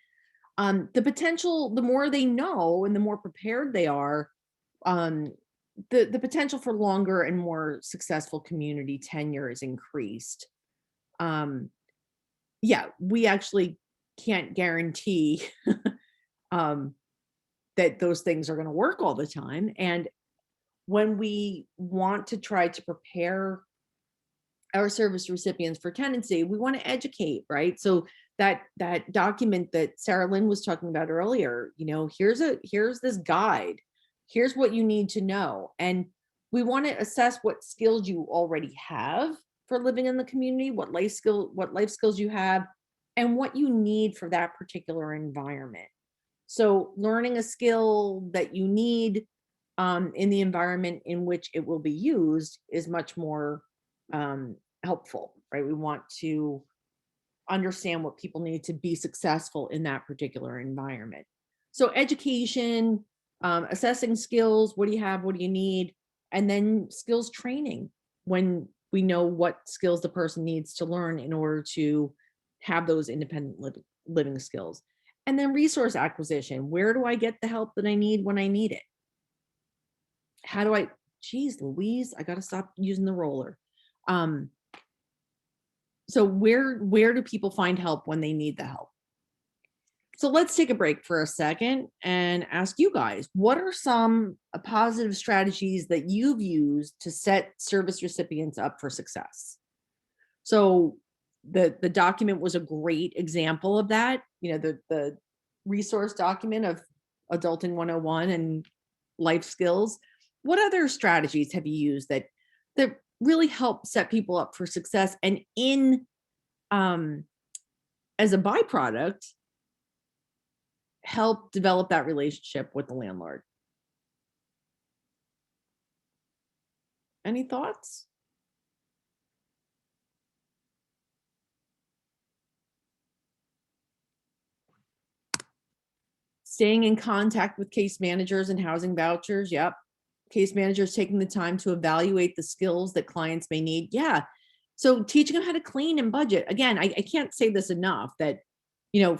The potential, the more they know and the more prepared they are, um, the potential for longer and more successful community tenure is increased. Um, yeah, we actually can't guarantee um, that those things are going to work all the time. And when we want to try to prepare our service recipients for tenancy, we want to educate, right? So that document that Sarah Lynn was talking about earlier, here's this guide, here's what you need to know. And we want to assess what skills you already have for living in the community, what life skills you have, and what you need for that particular environment. So learning a skill that you need in the environment in which it will be used is much more helpful, right? We want to understand what people need to be successful in that particular environment. So education, assessing skills, what do you have, what do you need, and then skills training when we know what skills the person needs to learn in order to have those independent living skills. And then resource acquisition. Where do I get the help that I need when I need it? How do I, geez, Louise, I got to stop using the roller. So where do people find help when they need the help? So let's take a break for a second and ask you guys, what are some positive strategies that you've used to set service recipients up for success? So the document was a great example of that. The resource document of Adulting 101 and life skills. What other strategies have you used that really help set people up for success, and in as a byproduct, help develop that relationship with the landlord? Any thoughts? Staying in contact with case managers and housing vouchers. Yep. Case managers taking the time to evaluate the skills that clients may need. Yeah. So teaching them how to clean and budget. Again, I can't say this enough, that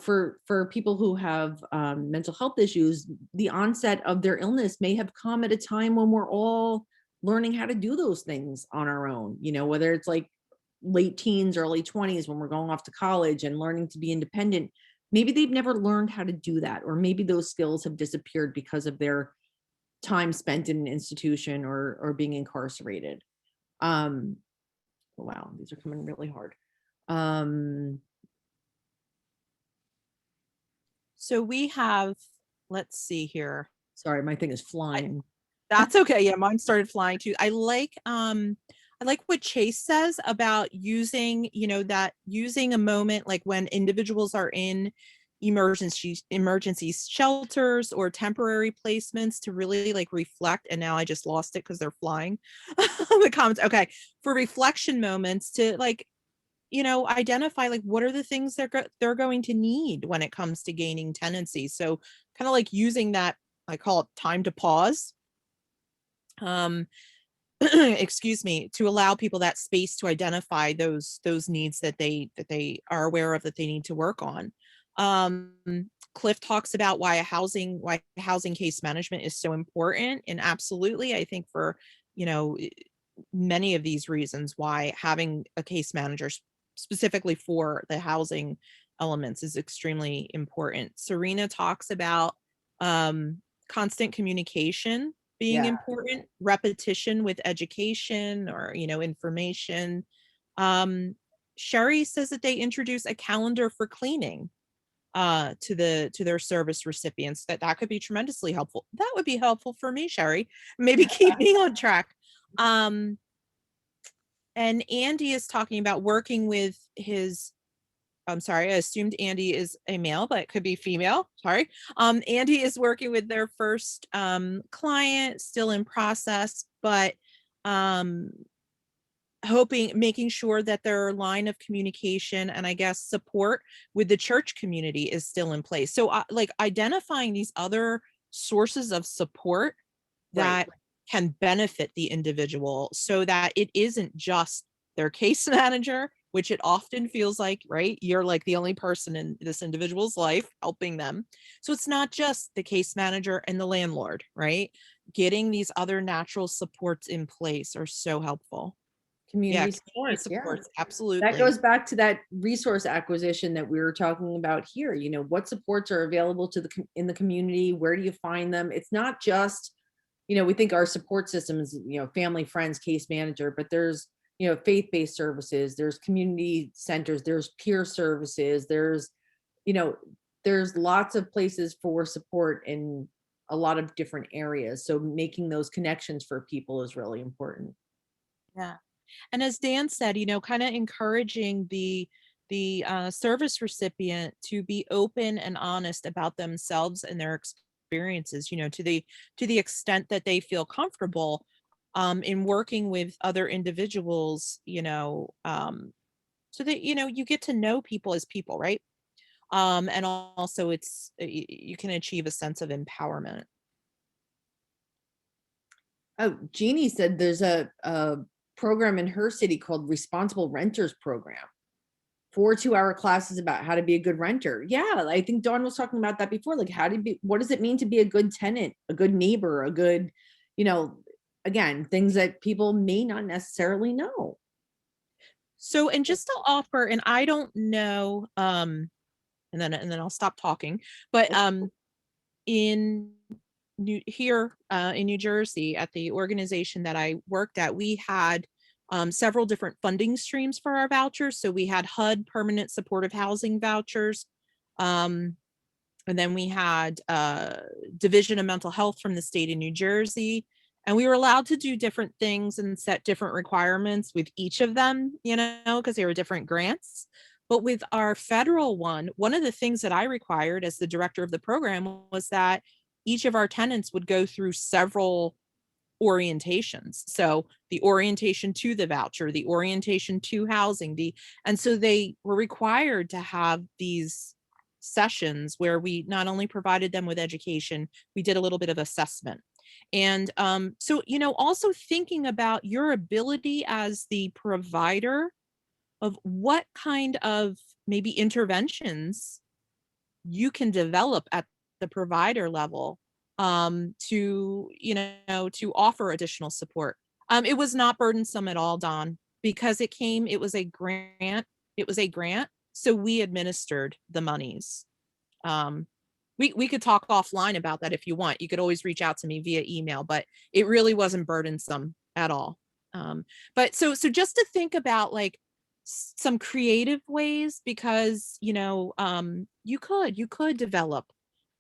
for people who have mental health issues, the onset of their illness may have come at a time when we're all learning how to do those things on our own, whether it's like late teens, early 20s, when we're going off to college and learning to be independent. Maybe they've never learned how to do that, or maybe those skills have disappeared because of their time spent in an institution or being incarcerated. Oh, wow, these are coming really hard. So we have, let's see here. Sorry, my thing is flying. That's okay. Yeah, mine started flying too. I like what Chase says about using, using a moment like when individuals are in emergency shelters or temporary placements to really like reflect. And now I just lost it because they're flying. The comments. Okay. For reflection moments to like, identify like what are the things they're going to need when it comes to gaining tenancy. So kind of like using that, I call it time to pause. Excuse me, to allow people that space to identify those needs that they are aware of that they need to work on. Cliff talks about why housing case management is so important, and absolutely, I think for many of these reasons why having a case manager specifically for the housing elements is extremely important. Serena talks about constant communication being Yeah. important, repetition with education or, information. Um, Sherry says that they introduce a calendar for cleaning to their service recipients. That could be tremendously helpful. That would be helpful for me, Sherry. Maybe keep me on track. And Andy is talking about working with his, I'm sorry, I assumed Andy is a male, but it could be female. Sorry. Andy is working with their first client, still in process, but um, making sure that their line of communication and I guess support with the church community is still in place. So like identifying these other sources of support Right. that can benefit the individual so that it isn't just their case manager, which it often feels like, right? You're like the only person in this individual's life helping them. So it's not just the case manager and the landlord, right? Getting these other natural supports in place are so helpful. Yeah, Community community supports. Yeah. supports, That absolutely. goes back to that resource acquisition that we were talking about here. What supports are available to in the community? Where do you find them? It's not just, we think our support system is, family, friends, case manager, but there's, faith-based services, there's community centers, there's peer services, you know, there's lots of places for support in a lot of different areas. So making those connections for people is really important. Yeah. And as Dan said, kind of encouraging the service recipient to be open and honest about themselves and their experiences, to the extent that they feel comfortable in working with other individuals, so that you get to know people as people, right? And also you can achieve a sense of empowerment. Oh, Jeannie said there's a program in her city called Responsible Renters Program. 4 2-hour classes about how to be a good renter. Yeah, I think Dawn was talking about that before. Like, what does it mean to be a good tenant, a good neighbor, a good, you know, again, things that people may not necessarily know. So, and just to offer, and I don't know, and then I'll stop talking, but in in New Jersey at the organization that I worked at, we had several different funding streams for our vouchers. So we had HUD permanent supportive housing vouchers. Um, and then we had Division of Mental Health from the state of New Jersey. And we were allowed to do different things and set different requirements with each of them, because they were different grants. But with our federal one of the things that I required as the director of the program was that each of our tenants would go through several orientations. So the orientation to the voucher, the orientation to housing, and so they were required to have these sessions where we not only provided them with education, we did a little bit of assessment. And so, also thinking about your ability as the provider of what kind of maybe interventions you can develop at the provider level to offer additional support. It was not burdensome at all, Don, because it was a grant, so we administered the monies. um we could talk offline about that if you want. You could always reach out to me via email, but it really wasn't burdensome at all. But so just to think about like some creative ways, because you could develop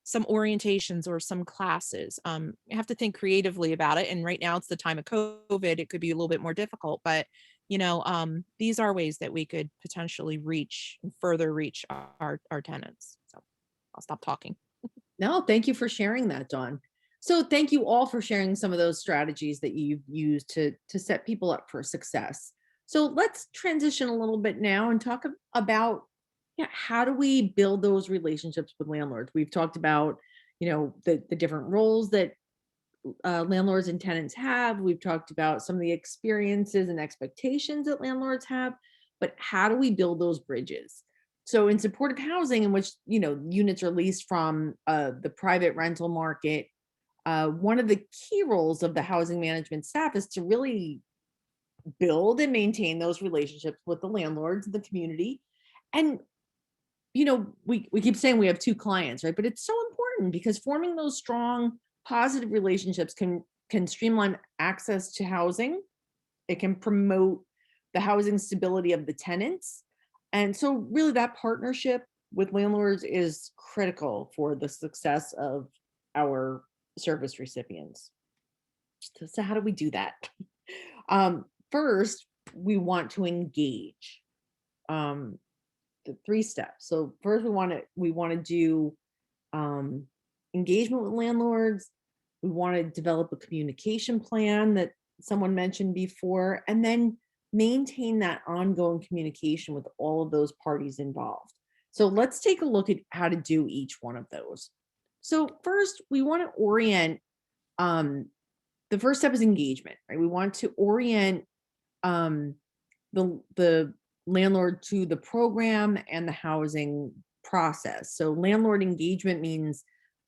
some orientations or some classes. You have to think creatively about it, and right now it's the time of COVID, it could be a little bit more difficult, but these are ways that we could potentially further reach our tenants. So I'll stop talking. No, thank you for sharing that, Dawn. So thank you all for sharing some of those strategies that you've used to set people up for success. So let's transition a little bit now and talk about, yeah, how do we build those relationships with landlords? We've talked about, the different roles that landlords and tenants have. We've talked about some of the experiences and expectations that landlords have, but how do we build those bridges? So in supportive housing, in which units are leased from the private rental market, one of the key roles of the housing management staff is to really build and maintain those relationships with the landlords, the community. And we keep saying we have 2 clients, right? But it's so important because forming those strong, positive relationships can can streamline access to housing. It can promote the housing stability of the tenants. And so really that partnership with landlords is critical for the success of our service recipients. So how do we do that? First, we want to engage. The 3 steps. So first we want to do engagement with landlords. We want to develop a communication plan that someone mentioned before, and then maintain that ongoing communication with all of those parties involved. So let's take a look at how to do each one of those. So first, we want to orient. The first step is engagement, right? We want to orient the landlord to the program and the housing process. So landlord engagement means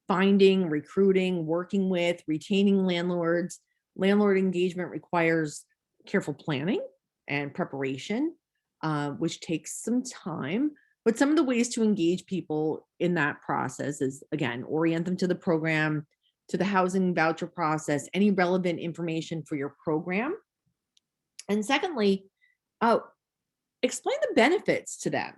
finding, recruiting, working with, retaining landlords. Landlord engagement requires careful planning and preparation, which takes some time. But some of the ways to engage people in that process is, again, orient them to the program, to the housing voucher process, any relevant information for your program. And secondly, explain the benefits to them.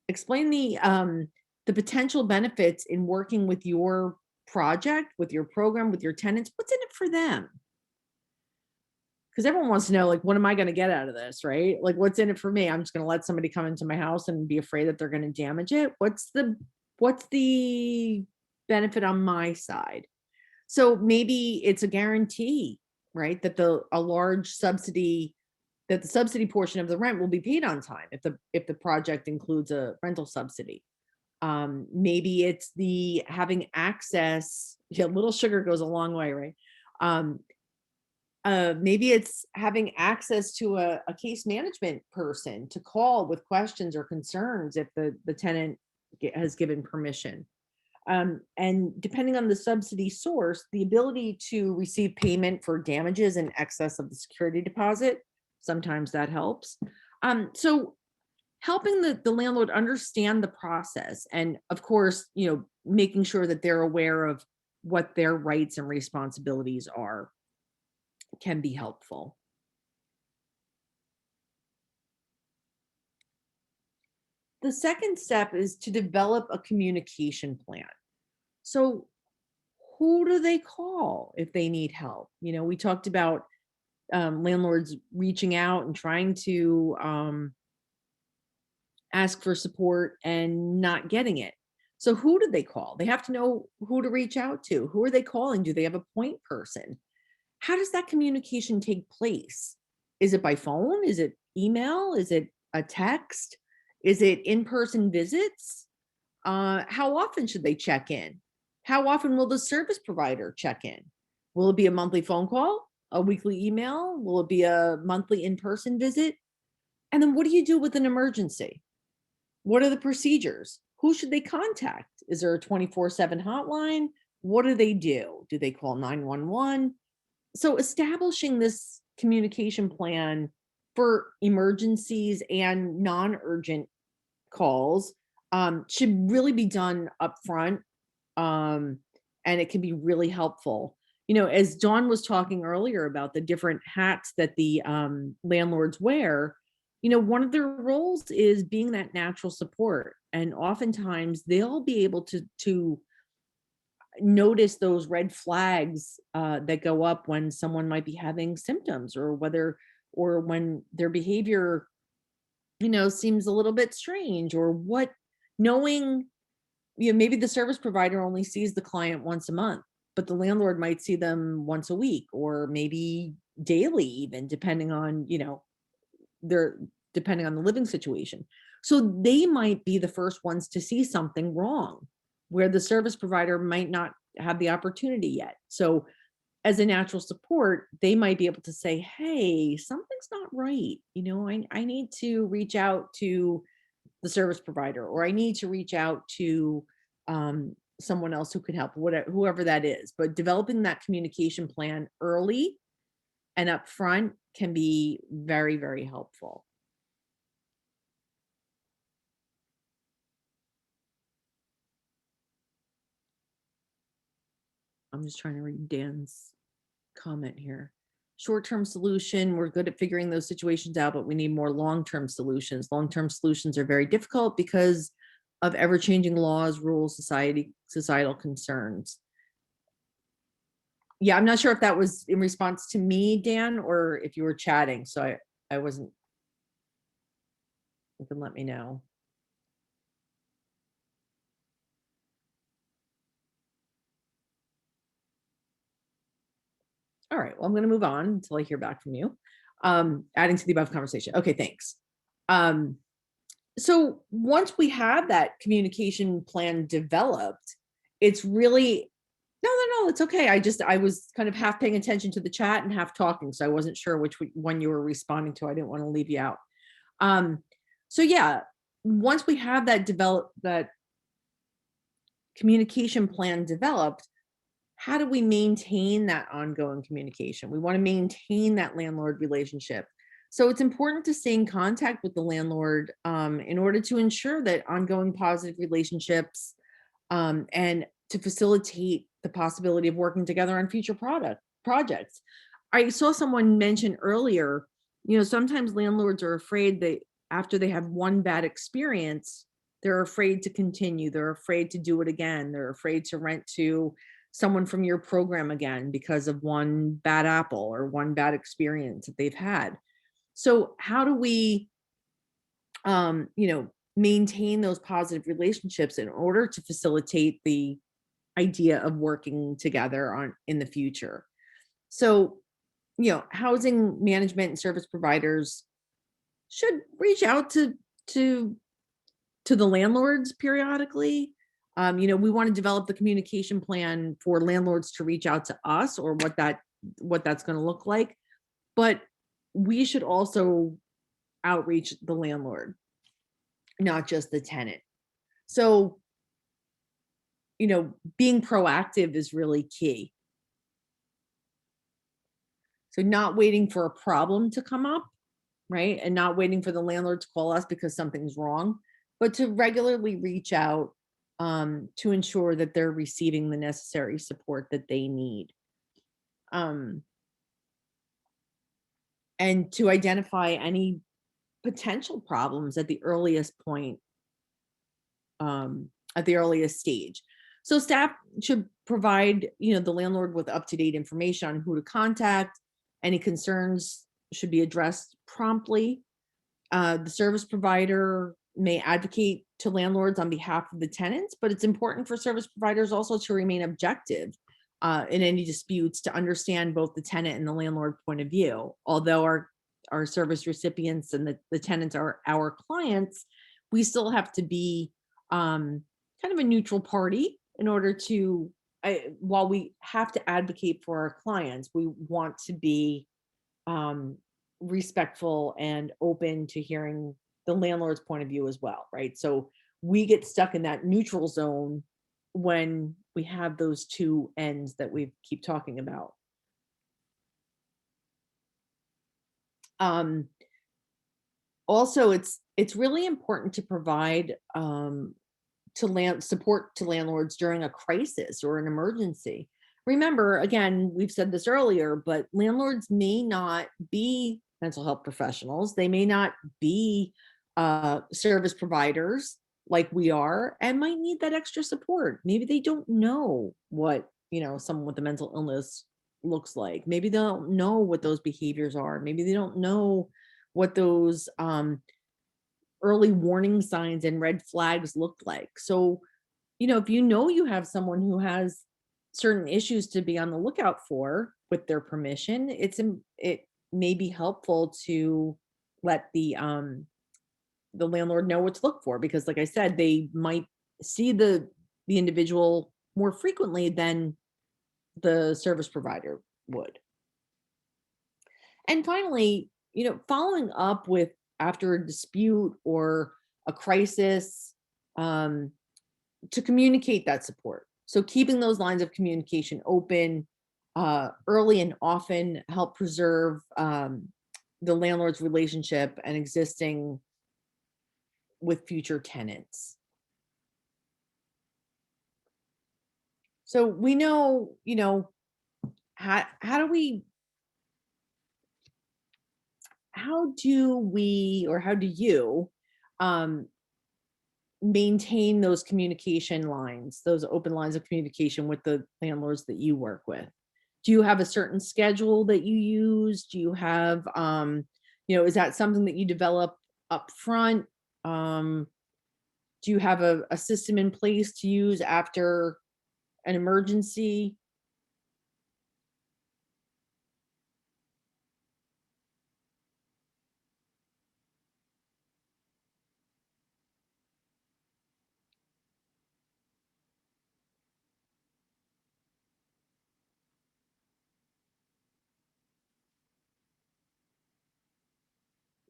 Explain the potential benefits in working with your project, with your program, with your tenants. What's in it for them? Because everyone wants to know, like, what am I going to get out of this, right? Like, what's in it for me? I'm just going to let somebody come into my house and be afraid that they're going to damage it. What's the benefit on my side? So maybe it's a guarantee, right? That the subsidy portion of the rent will be paid on time if the project includes a rental subsidy. Maybe it's the having access. Yeah, little sugar goes a long way, right? Maybe it's having access to a case management person to call with questions or concerns if the tenant has given permission. And depending on the subsidy source, the ability to receive payment for damages in excess of the security deposit, sometimes that helps. So helping the landlord understand the process, and of course, making sure that they're aware of what their rights and responsibilities are, can be helpful. The second step is to develop a communication plan. So who do they call if they need help? We talked about landlords reaching out and trying to ask for support and not getting it. So who do they call? They have to know who to reach out to. Who are they calling? Do they have a point person? How does that communication take place? Is it by phone? Is it email? Is it a text? Is it in-person visits? How often should they check in? How often will the service provider check in? Will it be a monthly phone call, a weekly email? Will it be a monthly in-person visit? And then what do you do with an emergency? What are the procedures? Who should they contact? Is there a 24/7 hotline? What do they do? Do they call 911? So establishing this communication plan for emergencies and non-urgent calls should really be done up front, and it can be really helpful. As Dawn was talking earlier about the different hats that the landlords wear, one of their roles is being that natural support, and oftentimes they'll be able to notice those red flags that go up when someone might be having symptoms, or when their behavior seems a little bit strange, or knowing maybe the service provider only sees the client once a month, but the landlord might see them once a week, or maybe daily, even depending on depending on the living situation. So they might be the first ones to see something wrong where the service provider might not have the opportunity yet. So as a natural support, they might be able to say, hey, something's not right. I need to reach out to the service provider, or I need to reach out to someone else who can help, whoever that is. But developing that communication plan early and upfront can be very, very helpful. I'm just trying to read Dan's comment here. Short-term solution, we're good at figuring those situations out, but we need more long-term solutions. Long-term solutions are very difficult because of ever-changing laws, rules, societal concerns. Yeah, I'm not sure if that was in response to me, Dan, or if you were chatting, so I wasn't. You can let me know. All right, well, I'm going to move on until I hear back from you. Adding to the above conversation. Okay, thanks. So once we have that communication plan developed, it's really, no, it's okay. I was kind of half paying attention to the chat and half talking, so I wasn't sure which one you were responding to. I didn't want to leave you out. So yeah, once we have that communication plan developed, how do we maintain that ongoing communication? We want to maintain that landlord relationship. So it's important to stay in contact with the landlord in order to ensure that ongoing positive relationships and to facilitate the possibility of working together on future projects. I saw someone mention earlier, sometimes landlords are afraid that after they have one bad experience, they're afraid to continue. They're afraid to do it again. They're afraid to rent to someone from your program again because of one bad apple or one bad experience that they've had. So how do we, maintain those positive relationships in order to facilitate the idea of working together in the future? So, housing management and service providers should reach out to the landlords periodically. We want to develop the communication plan for landlords to reach out to us, or what that's going to look like. But we should also outreach the landlord, not just the tenant. So, being proactive is really key. So not waiting for a problem to come up, right? And not waiting for the landlord to call us because something's wrong, but to regularly reach out to ensure that they're receiving the necessary support that they need. And to identify any potential problems at the earliest point, at the earliest stage. So staff should provide, the landlord with up-to-date information on who to contact. Any concerns should be addressed promptly. The service provider may advocate to landlords on behalf of the tenants, but it's important for service providers also to remain objective in any disputes, to understand both the tenant and the landlord point of view. Although our service recipients and the tenants are our clients, we still have to be kind of a neutral party in order to, while we have to advocate for our clients, we want to be respectful and open to hearing the landlord's point of view as well, right? So we get stuck in that neutral zone when we have those two ends that we keep talking about. Also, it's really important to provide support to landlords during a crisis or an emergency. Remember, again, we've said this earlier, but landlords may not be mental health professionals. They may not be service providers like we are, and might need that extra support. Maybe they don't know what, someone with a mental illness looks like. Maybe they don't know what those behaviors are. Maybe they don't know what those early warning signs and red flags look like. So, if you have someone who has certain issues to be on the lookout for with their permission, it may be helpful to let the landlord know what to look for, because like I said, they might see the individual more frequently than the service provider would. And finally, following up with after a dispute or a crisis, to communicate that support. So keeping those lines of communication open early and often help preserve the landlord's relationship and existing with future tenants. So we know, how do we, or how do you um maintain those communication lines, those open lines of communication with the landlords that you work with? Do you have a certain schedule that you use? Do you have, is that something that you develop up front? Um, do you have a system in place to use after an emergency?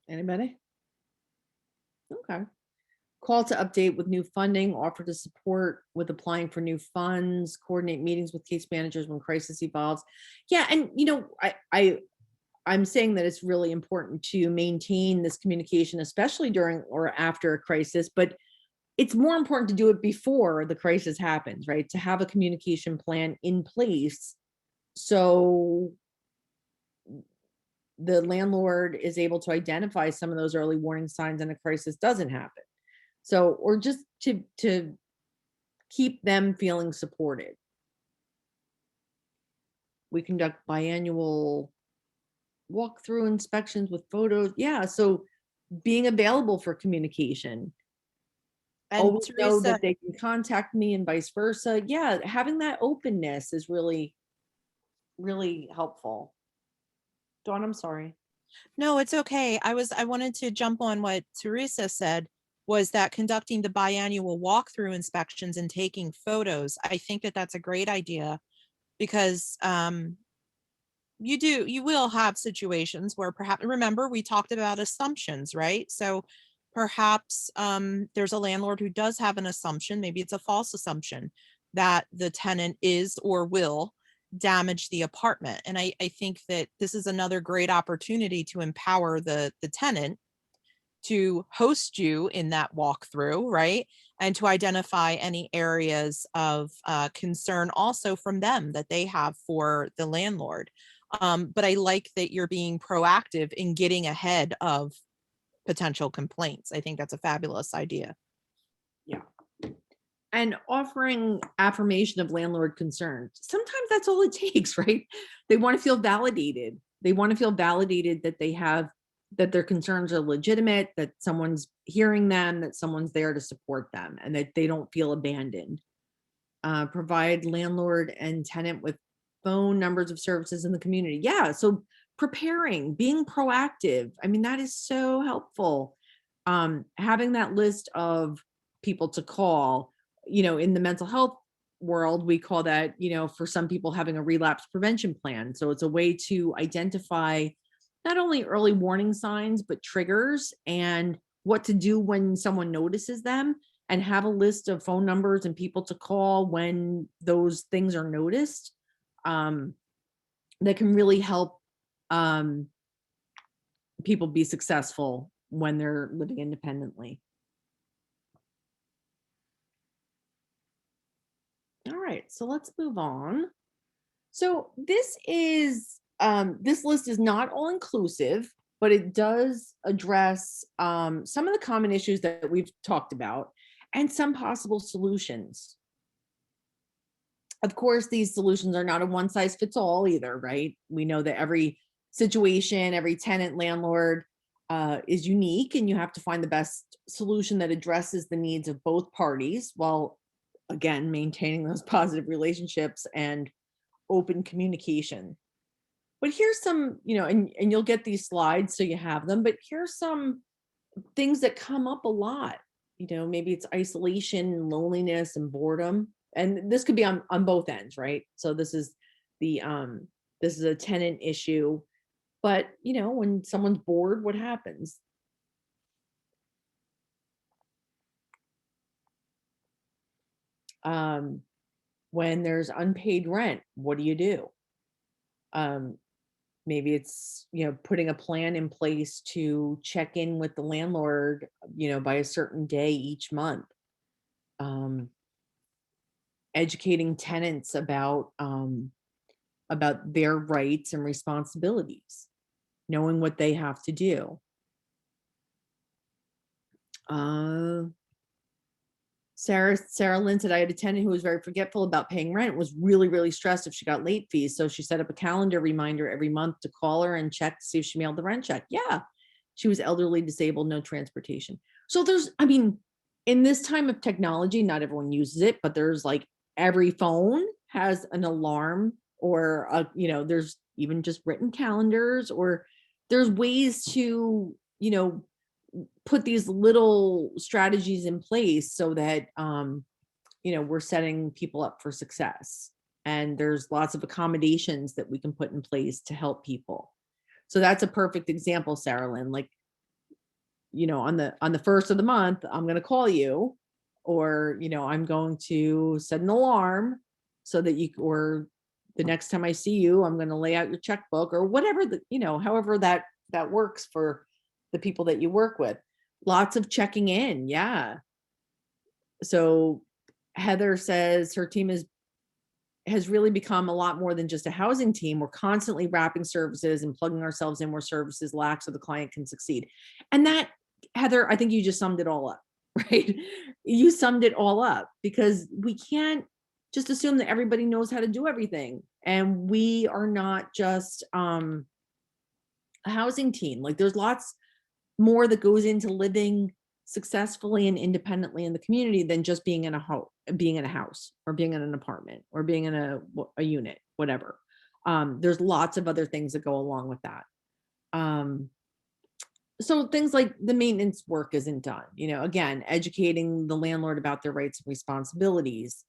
Anybody? Okay. Call to update with new funding, offer to support with applying for new funds, coordinate meetings with case managers when crisis evolves. Yeah, and I'm saying that it's really important to maintain this communication, especially during or after a crisis, but it's more important to do it before the crisis happens, right? To have a communication plan in place so the landlord is able to identify some of those early warning signs and a crisis doesn't happen. So, or just to keep them feeling supported. We conduct biannual walkthrough inspections with photos. Yeah, so being available for communication. And Always know Teresa, that they can contact me and vice versa. Yeah, having that openness is really, really helpful. Dawn, I'm sorry. no, it's okay. I wanted to jump on what Teresa said, was that conducting the biannual walkthrough inspections and taking photos. I think that that's a great idea because you will have situations where perhaps, remember we talked about assumptions, right? So perhaps there's a landlord who does have an assumption, maybe it's a false assumption that the tenant is or will damage the apartment. And I think that this is another great opportunity to empower the tenant to host you in that walkthrough, right? And to identify any areas of concern also from them that they have for the landlord. But I like that you're being proactive in getting ahead of potential complaints. I think that's a fabulous idea. Yeah. And offering affirmation of landlord concerns. Sometimes that's all it takes, right? They want to feel validated. They want to feel validated that that their concerns are legitimate, that someone's hearing them, that someone's there to support them, and that they don't feel abandoned. Provide landlord and tenant with phone numbers of services in the community. Yeah, so preparing, being proactive. I mean, that is so helpful. Having that list of people to call, in the mental health world, we call that, for some people, having a relapse prevention plan. So it's a way to identify not only early warning signs, but triggers and what to do when someone notices them, and have a list of phone numbers and people to call when those things are noticed, that can really help um, people be successful when they're living independently. All right, so let's move on. So this list is not all inclusive, but it does address some of the common issues that we've talked about and some possible solutions. Of course, these solutions are not a one size fits all either, right? We know that every situation, every tenant, landlord is unique, and you have to find the best solution that addresses the needs of both parties while, again, maintaining those positive relationships and open communication. But here's some, and you'll get these slides so you have them, but here's some things that come up a lot. Maybe it's isolation, loneliness, and boredom. And this could be on both ends, right? So this is a tenant issue. But when someone's bored, what happens? Um, when there's unpaid rent, what do you do? Maybe it's putting a plan in place to check in with the landlord by a certain day each month. Educating tenants about about their rights and responsibilities, knowing what they have to do. Sarah Lynn said, I had a tenant who was very forgetful about paying rent, was really, really stressed if she got late fees. So she set up a calendar reminder every month to call her and check to see if she mailed the rent check. Yeah. She was elderly, disabled, no transportation. So I mean, in this time of technology, not everyone uses it, but there's like every phone has an alarm, or there's even just written calendars, or there's ways to, put these little strategies in place so that we're setting people up for success, and there's lots of accommodations that we can put in place to help people. So that's a perfect example, Sarah Lynn. Like, on the first of the month, I'm going to call you, or I'm going to set an alarm so that or the next time I see you, I'm going to lay out your checkbook, or whatever however that works for the people that you work with. Lots of checking in. Yeah. So Heather says her team has really become a lot more than just a housing team. We're constantly wrapping services and plugging ourselves in where services lack so the client can succeed. And that, Heather, I think you just summed it all up, right? You summed it all up, because we can't just assume that everybody knows how to do everything. And we are not just a housing team. Like, there's lots more that goes into living successfully and independently in the community than just being in a house, or being in an apartment, or being in a unit, whatever. There's lots of other things that go along with that. So things like the maintenance work isn't done, again, educating the landlord about their rights and responsibilities.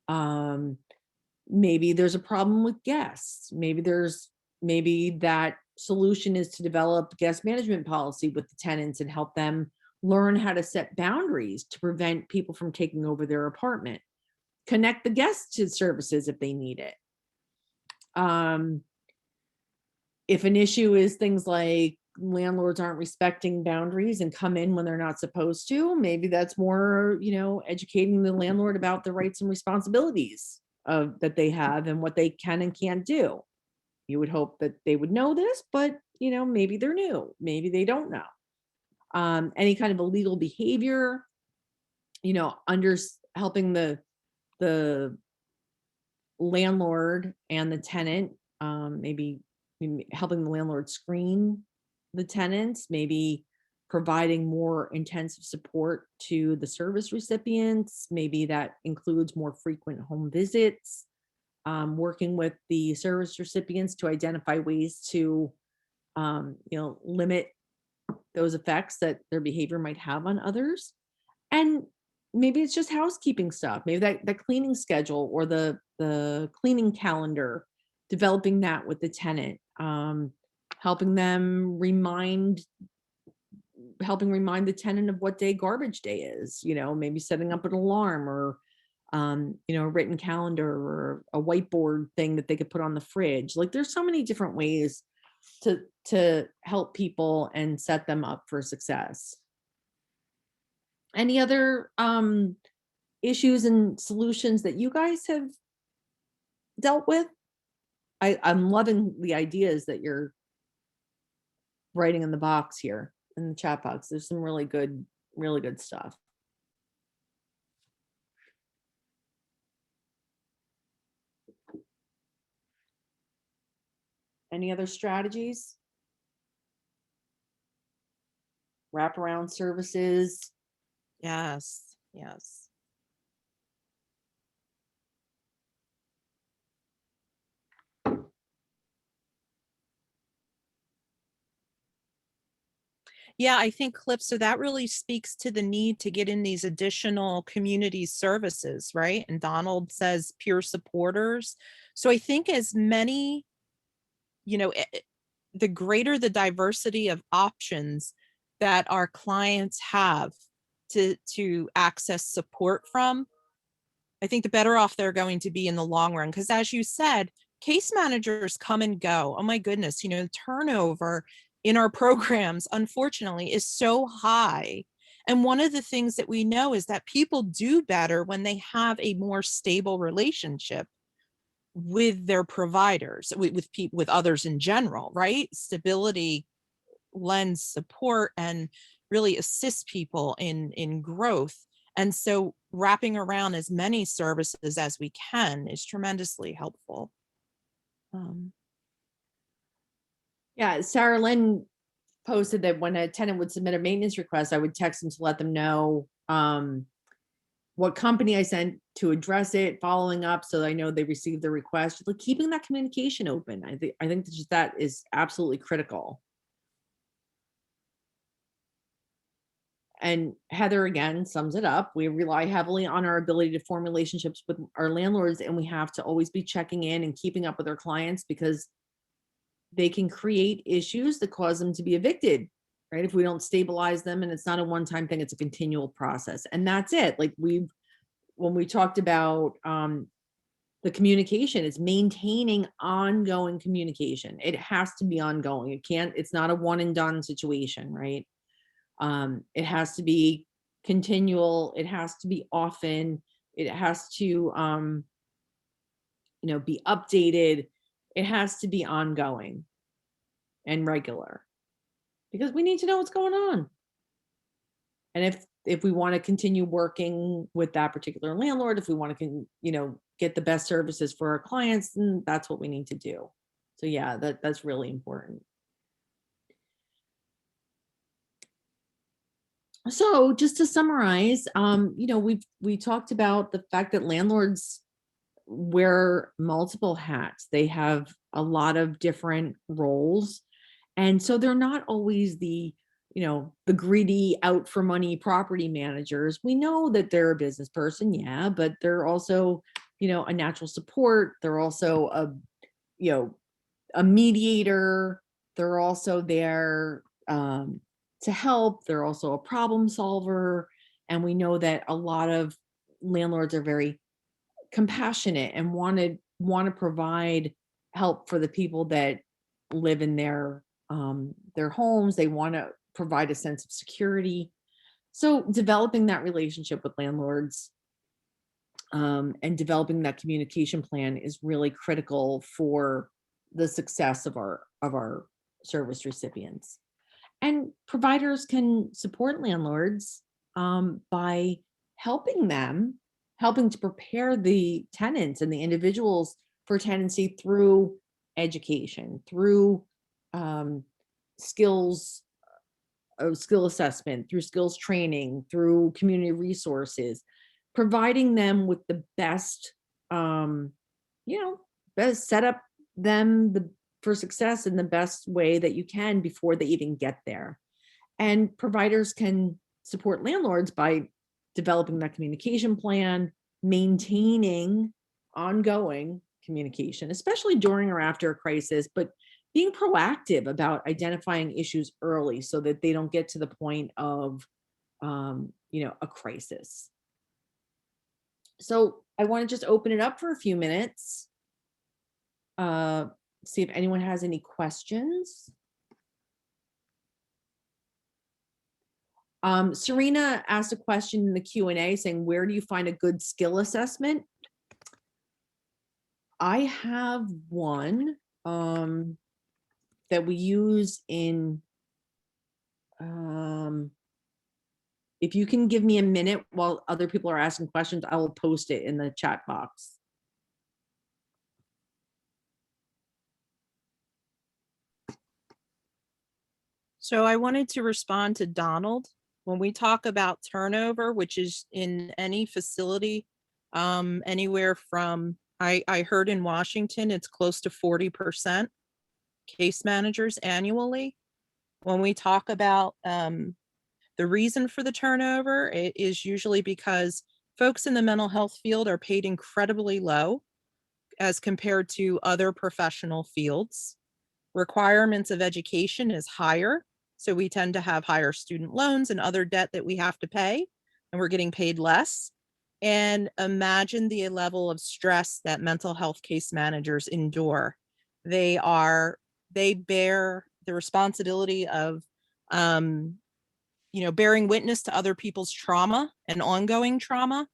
Maybe there's a problem with guests. Maybe that solution is to develop guest management policy with the tenants and help them learn how to set boundaries to prevent people from taking over their apartment. Connect the guests to services if they need it. If an issue is things like landlords aren't respecting boundaries and come in when they're not supposed to, maybe that's more, educating the landlord about the rights and responsibilities that they have and what they can and can't do. You would hope that they would know this, but maybe they're new, maybe they don't know. Any kind of illegal behavior, helping the landlord and the tenant, maybe helping the landlord screen the tenants, maybe providing more intensive support to the service recipients. Maybe that includes more frequent home visits, working with the service recipients to identify ways to, limit those effects that their behavior might have on others. And maybe it's just housekeeping stuff. Maybe that cleaning schedule, or the cleaning calendar, developing that with the tenant, helping remind the tenant of what day garbage day is, maybe setting up an alarm, or a written calendar, or a whiteboard thing that they could put on the fridge. Like, there's so many different ways to help people and set them up for success. Any other issues and solutions that you guys have dealt with? I'm loving the ideas that you're writing in the box here, in the chat box. There's some really good stuff. Any other strategies? Wraparound services. Yes. Yeah, I think, Cliff, so that really speaks to the need to get in these additional community services, right? And Donald says peer supporters. So I think as many, the greater the diversity of options that our clients have to access support from, I think the better off they're going to be in the long run. Because as you said, case managers come and go. Oh my goodness, turnover in our programs, unfortunately, is so high. And one of the things that we know is that people do better when they have a more stable relationship with their providers, with others in general, right? Stability lends support and really assists people in growth. And so wrapping around as many services as we can is tremendously helpful. Yeah, Sarah Lynn posted that when a tenant would submit a maintenance request, I would text them to let them know what company I sent to address it, following up so I know they received the request. Like keeping that communication open. I think that is absolutely critical. And Heather again sums it up. We rely heavily on our ability to form relationships with our landlords, and we have to always be checking in and keeping up with our clients because they can create issues that cause them to be evicted, right? If we don't stabilize them, and it's not a one-time thing, it's a continual process. And that's it. Like when we talked about the communication, it's maintaining ongoing communication. It has to be ongoing. It's not a one and done situation, right? It has to be continual. It has to be often. It has to, be updated. It has to be ongoing and regular because we need to know what's going on. And if we want to continue working with that particular landlord, if we want to, get the best services for our clients, then that's what we need to do. So yeah, that's really important. So just to summarize, we talked about the fact that landlords wear multiple hats. They have a lot of different roles. And so they're not always the greedy out for money property managers. We know that they're a business person, yeah, but they're also, a natural support. They're also a mediator. They're also there to help. They're also a problem solver. And we know that a lot of landlords are very compassionate and want to provide help for the people that live in their homes. They want to provide a sense of security. So developing that relationship with landlords and developing that communication plan is really critical for the success of our service recipients. And providers can support landlords by helping to prepare the tenants and the individuals for tenancy through education, through skills, skill assessment, through skills training, through community resources, providing them with the best, best set up them for success in the best way that you can before they even get there. And providers can support landlords by developing that communication plan, maintaining ongoing communication, especially during or after a crisis, but being proactive about identifying issues early so that they don't get to the point of, a crisis. So I want to just open it up for a few minutes. See if anyone has any questions. Serena asked a question in the Q&A saying, where do you find a good skill assessment? I have one that we use in, if you can give me a minute while other people are asking questions, I will post it in the chat box. So I wanted to respond to Donald. When we talk about turnover, which is in any facility, anywhere from, I heard in Washington, it's close to 40% case managers annually. When we talk about the reason for the turnover, it is usually because folks in the mental health field are paid incredibly low as compared to other professional fields. Requirements of education is higher, so we tend to have higher student loans and other debt that we have to pay, and we're getting paid less. And imagine the level of stress that mental health case managers endure. They bear the responsibility of bearing witness to other people's trauma and ongoing trauma.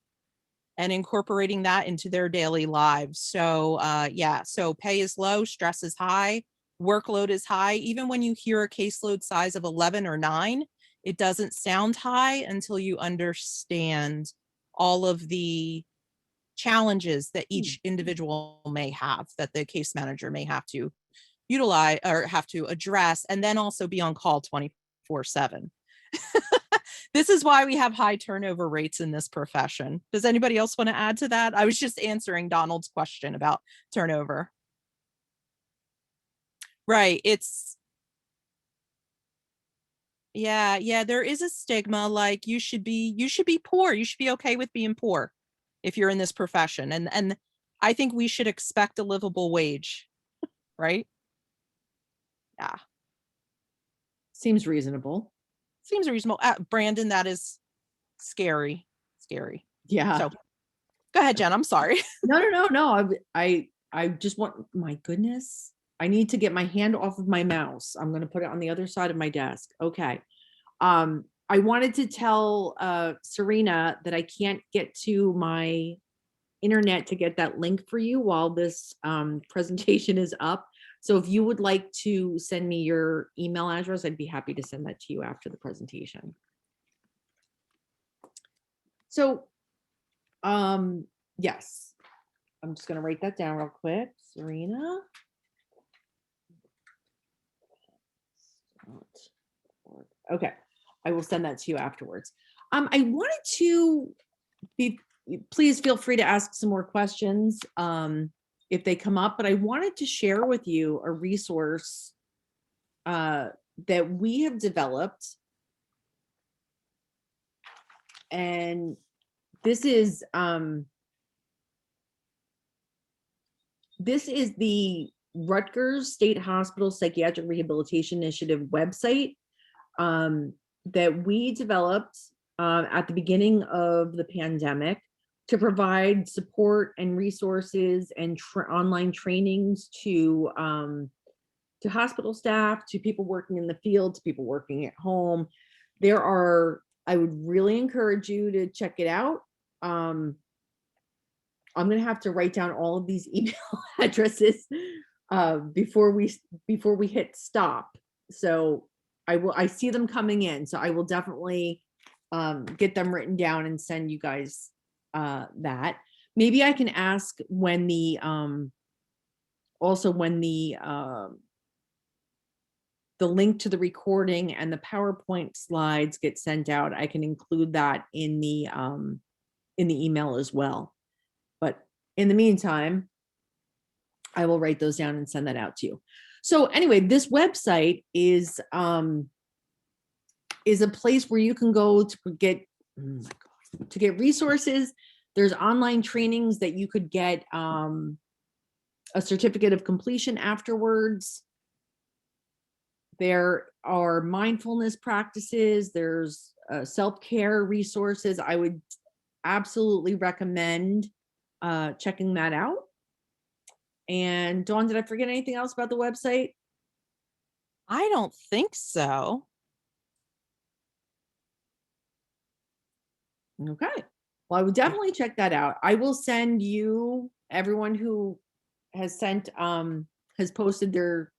and incorporating that into their daily lives. So yeah, so pay is low, stress is high, workload is high. Even when you hear a caseload size of 11 or 9, it doesn't sound high until you understand all of the challenges that each individual may have, that the case manager may have to utilize or have to address, and then also be on call 24/7. This is why we have high turnover rates in this profession. Does anybody else want to add to that? I was just answering Donald's question about turnover. Right. Yeah, there is a stigma, like you should be poor. You should be okay with being poor if you're in this profession. And I think we should expect a livable wage, right? Yeah. Seems reasonable. Seems reasonable. Brandon, that is scary. Scary. Yeah. So go ahead, Jen. I'm sorry. No. I just want, my goodness, I need to get my hand off of my mouse. I'm going to put it on the other side of my desk. Okay. I wanted to tell Serena that I can't get to my internet to get that link for you while this presentation is up. So if you would like to send me your email address, I'd be happy to send that to you after the presentation. So, yes, I'm just going to write that down real quick. Serena. Okay, I will send that to you afterwards. I wanted to please feel free to ask some more questions if they come up, but I wanted to share with you a resource that we have developed. And this is the Rutgers State Hospital Psychiatric Rehabilitation Initiative website that we developed at the beginning of the pandemic to provide support and resources and online trainings to hospital staff, to people working in the field, to people working at home. I would really encourage you to check it out. I'm going to have to write down all of these email addresses before we hit stop. So I see them coming in, so I will definitely get them written down and send you guys that. Maybe I can ask when the link to the recording and the PowerPoint slides get sent out, I can include that in the email as well. But in the meantime, I will write those down and send that out to you. So anyway, this website is a place where you can go to get resources. There's online trainings that you could get a certificate of completion afterwards. There are mindfulness practices. There's self-care resources. I would absolutely recommend checking that out. And Dawn, did I forget anything else about the website? I don't think so. Okay. Well, I would definitely check that out. I will send you, everyone who has sent, has posted their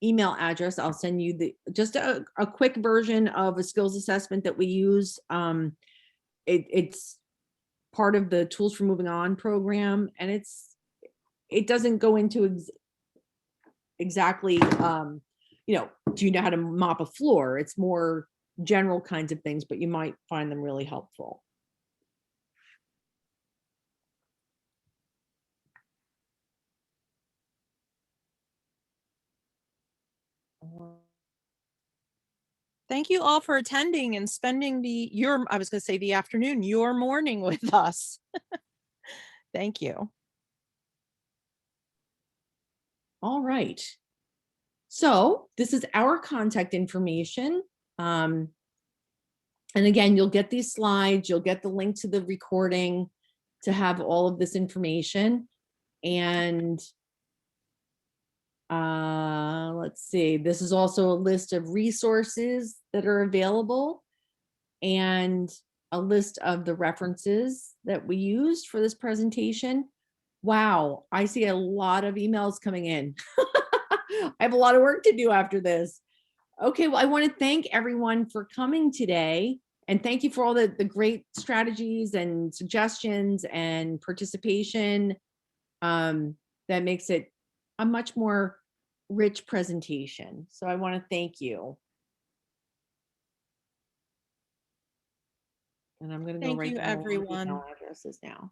email address. I'll send you just a quick version of a skills assessment that we use. It's part of the Tools for Moving On program, and it doesn't go into exactly, do you know how to mop a floor? It's more general kinds of things, but you might find them really helpful. Thank you all for attending and spending I was going to say the afternoon, your morning with us. Thank you. All right. So this is our contact information. And again, you'll get these slides, you'll get the link to the recording to have all of this information. And let's see, this is also a list of resources that are available. And a list of the references that we used for this presentation. Wow, I see a lot of emails coming in. I have a lot of work to do after this. Okay, well, I want to thank everyone for coming today. And thank you for all the great strategies and suggestions and participation. That makes it a much more rich presentation. So I want to thank you. And I'm going to go Thank right you, down all the everyone. email addresses now.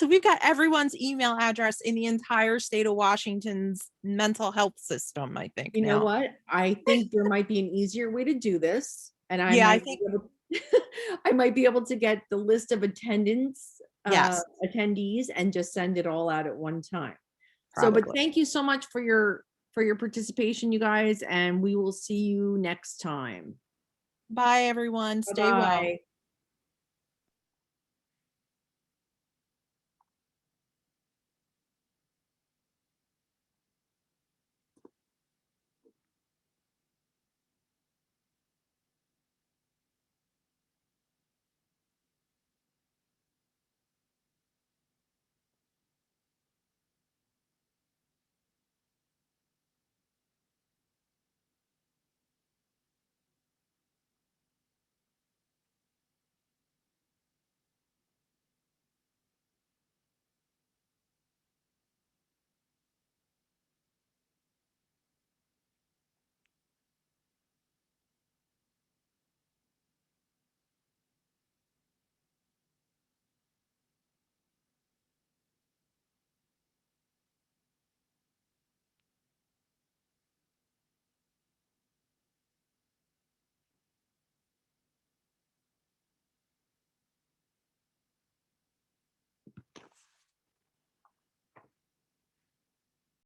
We've got everyone's email address in the entire state of Washington's mental health system, I think. You know now. what? I think there might be an easier way to do this. And I Yeah, I might think- be able, I might be able to get the list of attendance, Yes. attendees and just send it all out at one time. So, but Probably. thank you so much for your participation, you guys, and we will see you next time. Bye, everyone. Stay well. Bye-bye.